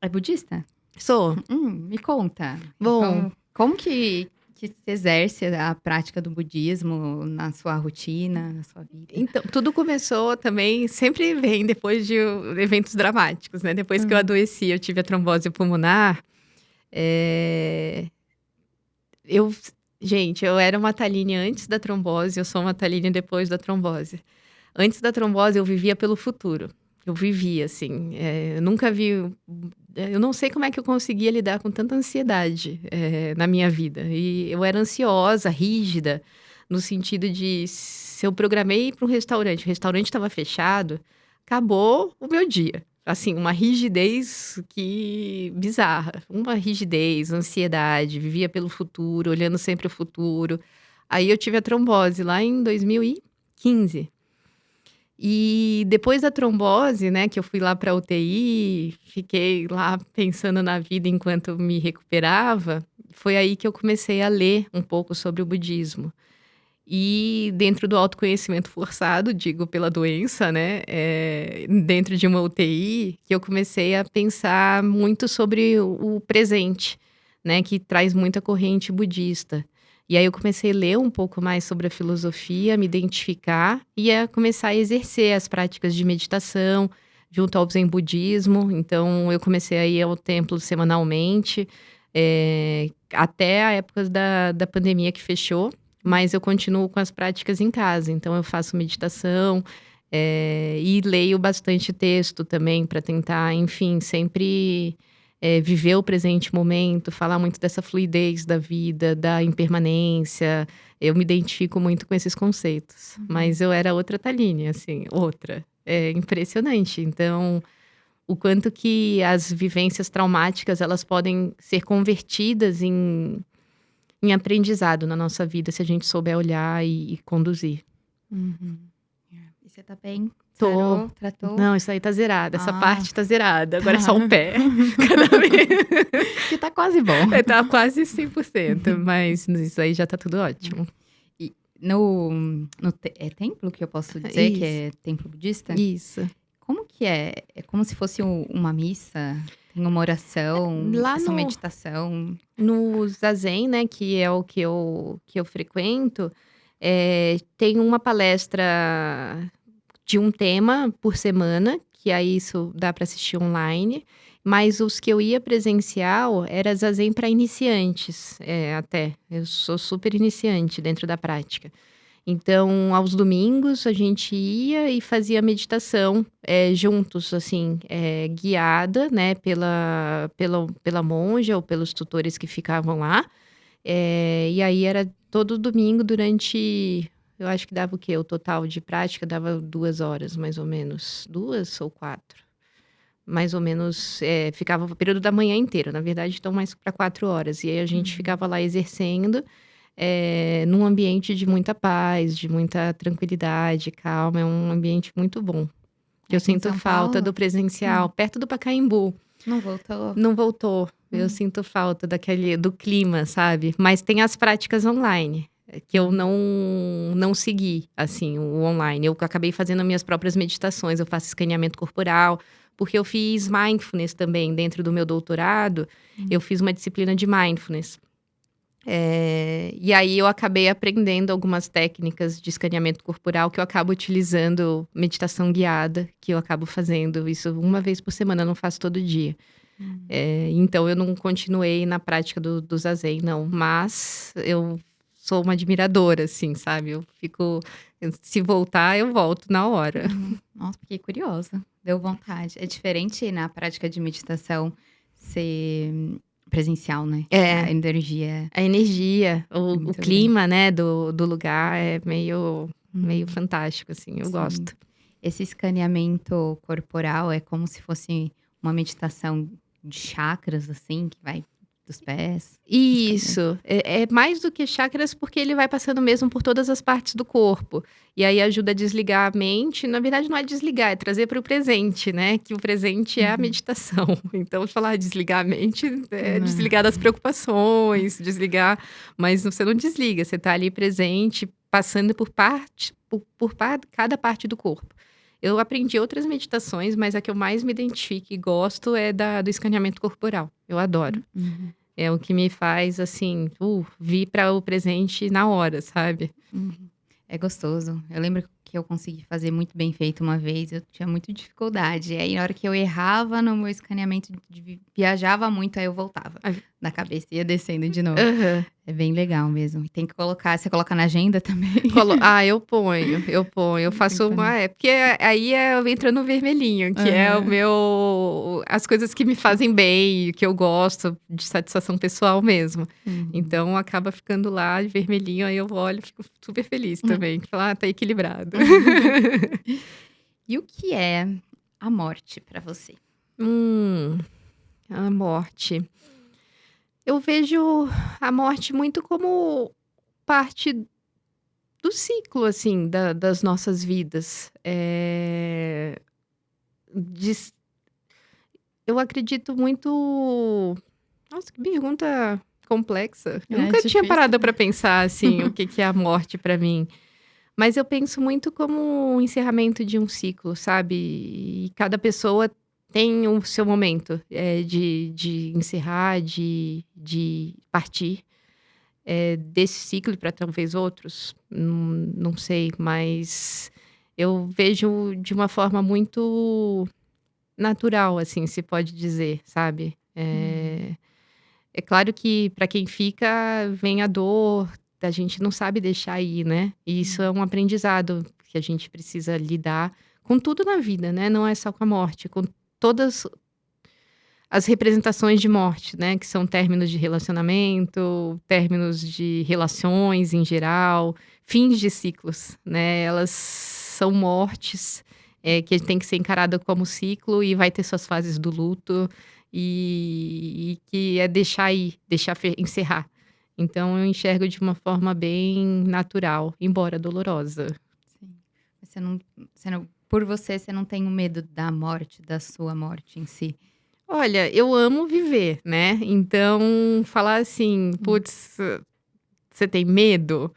é budista? Sou. Me conta. Bom. Como que se exerce a prática do budismo na sua rotina, na sua vida? Então, tudo começou também, sempre vem depois de eventos dramáticos, né? Depois que eu adoeci, eu tive a trombose pulmonar. Gente, eu era uma Thaline antes da trombose, eu sou uma Thaline depois da trombose. Antes da trombose, eu vivia pelo futuro. Eu vivia, assim, eu nunca vi... Eu não sei como é que eu conseguia lidar com tanta ansiedade na minha vida. E eu era ansiosa, rígida, no sentido de, se eu programei para um restaurante, o restaurante estava fechado, acabou o meu dia. Assim, uma rigidez bizarra. Uma rigidez, ansiedade, vivia pelo futuro, olhando sempre o futuro. Aí eu tive a trombose lá em 2015. E depois da trombose, né, que eu fui lá para UTI, fiquei lá pensando na vida enquanto me recuperava, foi aí que eu comecei a ler um pouco sobre o budismo. E dentro do autoconhecimento forçado, digo pela doença, né, dentro de uma UTI, que eu comecei a pensar muito sobre o presente, né, que traz muita corrente budista. E aí eu comecei a ler um pouco mais sobre a filosofia, me identificar e a começar a exercer as práticas de meditação junto ao Zen budismo. Então eu comecei a ir ao templo semanalmente, até a época da pandemia que fechou, mas eu continuo com as práticas em casa. Então eu faço meditação e leio bastante texto também para tentar, enfim, sempre... viver o presente momento, falar muito dessa fluidez da vida, da impermanência. Eu me identifico muito com esses conceitos. Mas eu era outra Thaline, assim, outra. É impressionante. Então, o quanto que as vivências traumáticas, elas podem ser convertidas em aprendizado na nossa vida, se a gente souber olhar e conduzir. E você tá bem? Tô. Tratou? Não, isso aí tá zerado. Essa parte tá zerada. Agora é só o pé. Cada vez. Que tá quase bom. Tá quase 100%, mas isso aí já tá tudo ótimo. E no templo que eu posso dizer, Isso. que é templo budista? Isso. Como que é? É como se fosse uma missa? Tem uma oração? Lá essa no- meditação? No Zazen, né, que é o que eu frequento, tem uma palestra de um tema por semana, que aí isso dá para assistir online, mas os que eu ia presencial era Zazen para iniciantes, até. Eu sou super iniciante dentro da prática. Então, aos domingos, a gente ia e fazia meditação juntos, assim, guiada, né, pela monja ou pelos tutores que ficavam lá. E aí era todo domingo durante... Eu acho que dava o quê? O total de prática dava 2 horas, mais ou menos. 2 ou 4. Mais ou menos, ficava o período da manhã inteiro. Na verdade, então, mais para 4 horas. E aí a gente ficava lá exercendo, num ambiente de muita paz, de muita tranquilidade, calma. É um ambiente muito bom. Que eu Aqui em sinto São falta Paulo? do presencial, perto do Pacaembu. Não voltou? Não voltou. Eu sinto falta do clima, sabe? Mas tem as práticas online. que eu não segui, assim, o online. Eu acabei fazendo as minhas próprias meditações, eu faço escaneamento corporal, porque eu fiz mindfulness também dentro do meu doutorado, eu fiz uma disciplina de mindfulness. E aí eu acabei aprendendo algumas técnicas de escaneamento corporal que eu acabo utilizando meditação guiada, que eu acabo fazendo isso uma vez por semana, eu não faço todo dia. Então eu não continuei na prática do zazen, não. Mas eu sou uma admiradora, assim, sabe? Se voltar, eu volto na hora. Nossa, fiquei curiosa. Deu vontade. É diferente na prática de meditação ser presencial, né? A energia A energia, o muito clima, né, do lugar é meio fantástico, assim, eu Sim. gosto. Esse escaneamento corporal é como se fosse uma meditação de chakras, assim, que vai dos pés. Isso, é mais do que chakras, porque ele vai passando mesmo por todas as partes do corpo. E aí ajuda a desligar a mente. Na verdade, não é desligar, é trazer para o presente, né? Que o presente é a meditação. Então, falar desligar a mente é desligar das preocupações, desligar. Mas você não desliga, você está ali presente, passando por cada parte do corpo. Eu aprendi outras meditações, mas a que eu mais me identifico e gosto é do escaneamento corporal. Eu adoro. É o que me faz, assim, vir para o presente na hora, sabe? É gostoso. Eu lembro que eu consegui fazer muito bem feito uma vez, eu tinha muita dificuldade. Aí, na hora que eu errava no meu escaneamento, viajava muito, aí eu voltava na cabeça e ia descendo de novo. Aham. É bem legal mesmo. E tem que colocar, você coloca na agenda também? Eu ponho. Eu faço porque aí entra no vermelhinho, que é as coisas que me fazem bem, que eu gosto, de satisfação pessoal mesmo. Então, acaba ficando lá de vermelhinho, aí eu olho e fico super feliz também. Falar, tá equilibrado. E o que é a morte para você? A morte. Eu vejo a morte muito como parte do ciclo, assim, das nossas vidas. Eu acredito muito. Nossa, que pergunta complexa. Eu nunca tinha difícil, parado né? para pensar, assim, o que é a morte para mim. Mas eu penso muito como o encerramento de um ciclo, sabe? E cada pessoa tem o seu momento de encerrar, de partir desse ciclo para talvez outros. Não sei, mas eu vejo de uma forma muito natural, assim, se pode dizer, sabe? É claro que para quem fica, vem a dor, a gente não sabe deixar ir, né? E isso é um aprendizado que a gente precisa lidar com tudo na vida, né? Não é só com a morte, com todas as representações de morte, né? Que são términos de relacionamento, términos de relações em geral, fins de ciclos, né? Elas são mortes que tem que ser encarada como ciclo e vai ter suas fases do luto e que é deixar ir, encerrar. Então eu enxergo de uma forma bem natural, embora dolorosa. Sim. Por você não tem o medo da morte, da sua morte em si? Olha, eu amo viver, né? Então, falar assim, putz, você tem medo?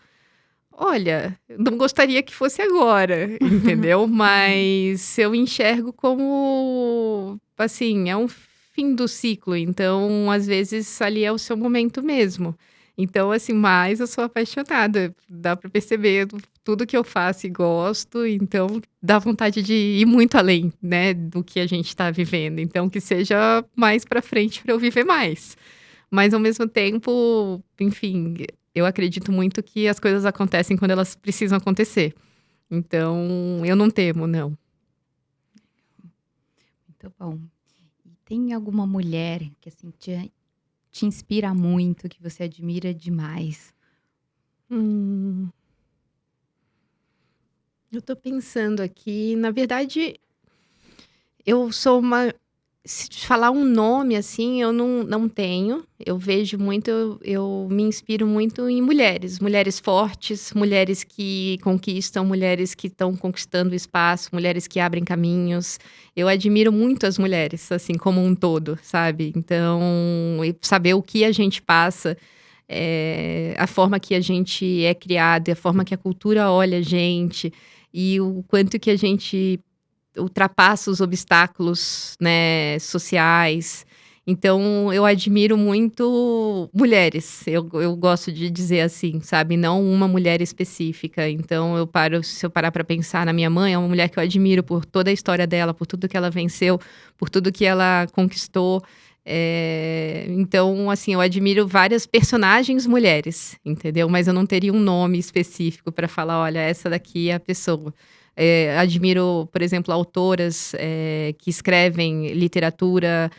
Olha, eu não gostaria que fosse agora, entendeu? Mas eu enxergo como, assim, é um fim do ciclo. Então, às vezes, ali é o seu momento mesmo. Então, assim, mas eu sou apaixonada. Dá pra perceber tudo que eu faço e gosto. Então, dá vontade de ir muito além, né, do que a gente tá vivendo. Então, que seja mais pra frente pra eu viver mais. Mas, ao mesmo tempo, enfim, eu acredito muito que as coisas acontecem quando elas precisam acontecer. Então, eu não temo, não. Muito bom. E tem alguma mulher que, assim, te inspira muito, que você admira demais? Eu tô pensando aqui, na verdade, eu sou se te falar um nome, assim, eu não tenho. Eu vejo muito, eu me inspiro muito em mulheres fortes, mulheres que conquistam, mulheres que estão conquistando espaço, mulheres que abrem caminhos. Eu admiro muito as mulheres, assim, como um todo, sabe? Então, e saber o que a gente passa a forma que a gente é criado, a forma que a cultura olha a gente, e o quanto que a gente ultrapassa os obstáculos, né, sociais. Então, eu admiro muito mulheres. Eu gosto de dizer assim, sabe? Não uma mulher específica. Então, se eu parar para pensar na minha mãe, é uma mulher que eu admiro por toda a história dela, por tudo que ela venceu, por tudo que ela conquistou. Então, assim, eu admiro várias personagens mulheres, entendeu? Mas eu não teria um nome específico para falar, olha, essa daqui é a pessoa. Admiro, por exemplo, autoras que escrevem literatura.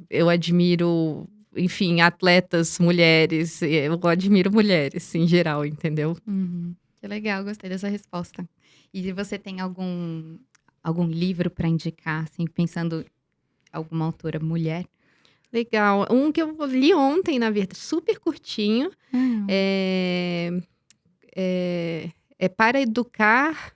Eu admiro, enfim, atletas mulheres. Eu admiro mulheres em geral, entendeu? Uhum. Que legal, gostei dessa resposta. E você tem algum livro para indicar, assim, pensando alguma autora mulher? Legal. Um que eu li ontem, na verdade, super curtinho. Hum. É, é para educar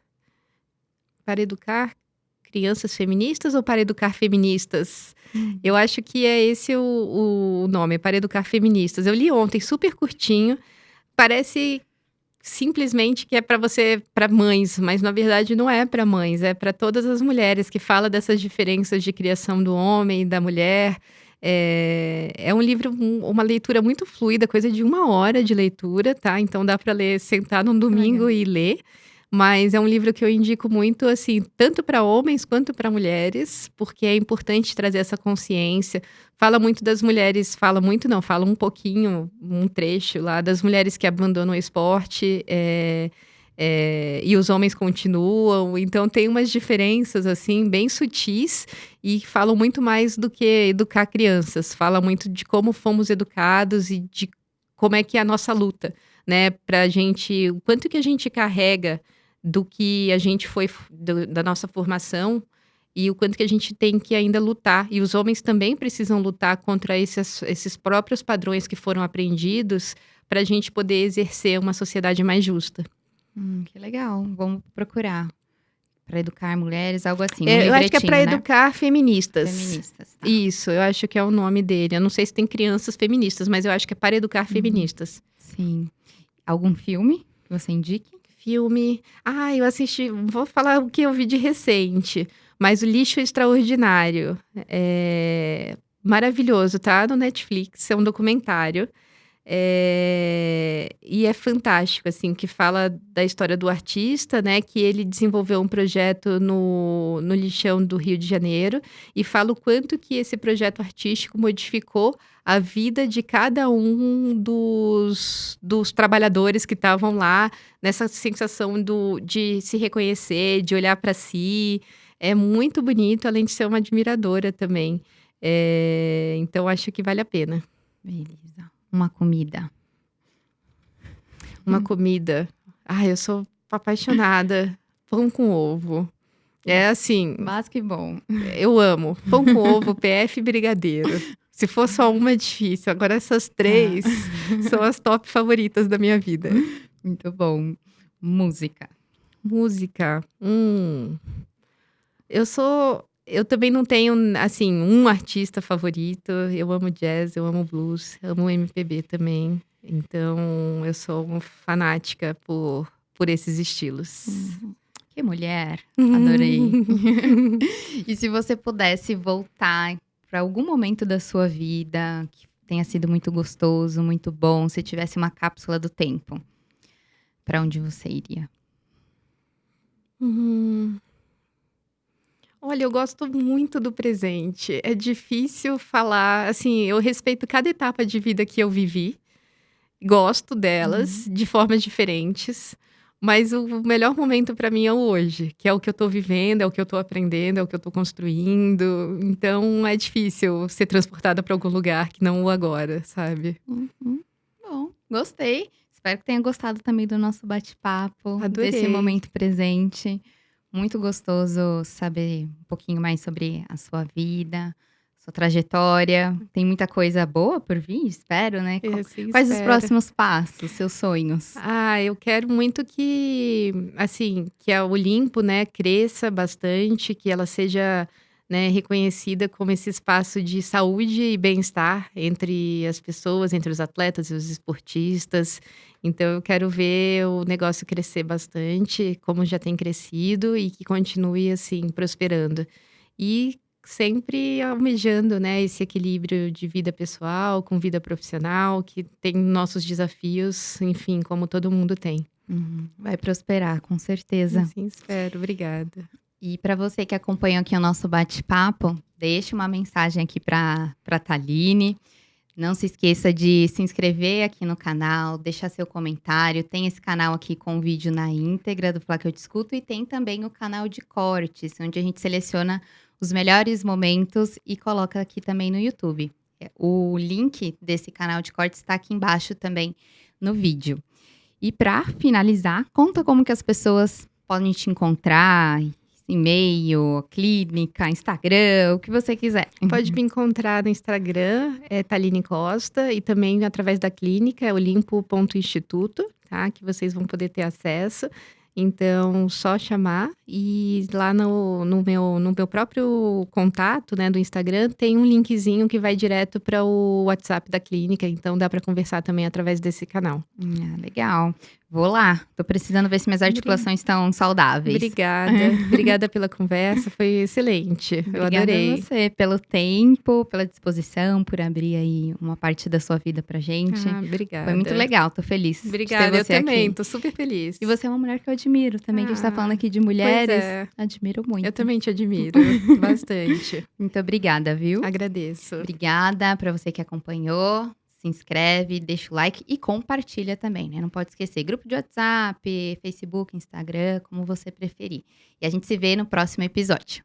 crianças feministas ou para educar feministas? Hum. Eu acho que é esse o nome, para educar feministas. Eu li ontem, super curtinho. Parece simplesmente que é para mães, mas na verdade não é para mães, é para todas as mulheres, que fala dessas diferenças de criação do homem e da mulher. É um livro, uma leitura muito fluida, coisa de 1 hora de leitura, tá? Então dá para ler, sentar num domingo Legal. e ler. Mas é um livro que eu indico muito, assim, tanto para homens quanto para mulheres, porque é importante trazer essa consciência. Fala muito das mulheres, fala muito não, fala um pouquinho, um trecho lá, das mulheres que abandonam o esporte, e os homens continuam. Então tem umas diferenças, assim, bem sutis, e falam muito mais do que educar crianças. Fala muito de como fomos educados e de como é que é a nossa luta, né? Pra gente, o quanto que a gente carrega do que a gente foi, da nossa formação, e o quanto que a gente tem que ainda lutar. E os homens também precisam lutar contra esses próprios padrões que foram aprendidos, para a gente poder exercer uma sociedade mais justa. Que legal. Vamos procurar. Para educar mulheres, algo assim, num Eu acho que é para livretinho, né? educar feministas. Feministas, tá. Isso, eu acho que é o nome dele. Eu não sei se tem crianças feministas, mas eu acho que é para educar feministas. Sim. Algum filme que você indique? Filme. Eu assisti. Vou falar o que eu vi de recente. Mas O Lixo Extraordinário. É maravilhoso, tá? No Netflix. É um documentário. E é fantástico, assim, que fala da história do artista, né? Que ele desenvolveu um projeto no lixão do Rio de Janeiro. E fala o quanto que esse projeto artístico modificou a vida de cada um dos trabalhadores que estavam lá, nessa sensação de se reconhecer, de olhar para si. É muito bonito, além de ser uma admiradora também. Então, acho que vale a pena. Beleza. Uma comida. Uma comida. Eu sou apaixonada. Pão com ovo. É assim, Básico e bom. eu amo. Pão com ovo, PF e brigadeiro. Se for só uma, é difícil. Agora, essas 3 são as top favoritas da minha vida. Muito bom. Música. Música. Eu também não tenho, assim, um artista favorito. Eu amo jazz, eu amo blues, amo MPB também. Então, eu sou uma fanática por esses estilos. Que mulher. Adorei. E se você pudesse voltar para algum momento da sua vida que tenha sido muito gostoso, muito bom, se tivesse uma cápsula do tempo, para onde você iria? Olha, eu gosto muito do presente. É difícil falar, assim, eu respeito cada etapa de vida que eu vivi. Gosto delas de formas diferentes. Mas o melhor momento para mim é o hoje, que é o que eu tô vivendo, é o que eu tô aprendendo, é o que eu tô construindo. Então é difícil ser transportada para algum lugar que não o agora, sabe? Bom, gostei. Espero que tenha gostado também do nosso bate-papo, Adorei. desse momento presente. Muito gostoso saber um pouquinho mais sobre a sua vida, sua trajetória. Tem muita coisa boa por vir, espero, né? Quais os próximos passos, seus sonhos? Eu quero muito que, assim, que a Olimpo, né, cresça bastante, que ela seja, né, reconhecida como esse espaço de saúde e bem-estar entre as pessoas, entre os atletas e os esportistas. Então eu quero ver o negócio crescer bastante, como já tem crescido e que continue assim prosperando. E sempre almejando, né, esse equilíbrio de vida pessoal com vida profissional, que tem nossos desafios, enfim, como todo mundo tem. Vai prosperar, com certeza. Assim espero. Obrigada. E para você que acompanhou aqui o nosso bate-papo, deixe uma mensagem aqui para Thaline. Não se esqueça de se inscrever aqui no canal, deixar seu comentário. Tem esse canal aqui com o vídeo na íntegra do Fla que eu discuto e tem também o canal de cortes, onde a gente seleciona os melhores momentos e coloca aqui também no YouTube. O link desse canal de cortes está aqui embaixo também no vídeo. E para finalizar, conta como que as pessoas podem te encontrar, e-mail, clínica, Instagram, o que você quiser. Pode me encontrar no Instagram, Thaline Costa, e também através da clínica, é olimpo.instituto, tá? Que vocês vão poder ter acesso. Então, só chamar e lá no meu próprio contato, né, do Instagram, tem um linkzinho que vai direto para o WhatsApp da clínica, então dá para conversar também através desse canal. Legal. Vou lá. Tô precisando ver se minhas articulações estão saudáveis. Obrigada pela conversa, foi excelente. Eu adorei. Obrigada a você pelo tempo, pela disposição, por abrir aí uma parte da sua vida pra gente. Obrigada. Foi muito legal, tô feliz. Obrigada, de ter você eu também, aqui. tô super feliz. E você é uma mulher que eu admiro também, que a gente tá falando aqui de mulheres. Admiro muito. Eu também te admiro bastante. Muito obrigada, viu? Agradeço. Obrigada pra você que acompanhou. Se inscreve, deixa o like e compartilha também, né? Não pode esquecer. Grupo de WhatsApp, Facebook, Instagram, como você preferir. E a gente se vê no próximo episódio.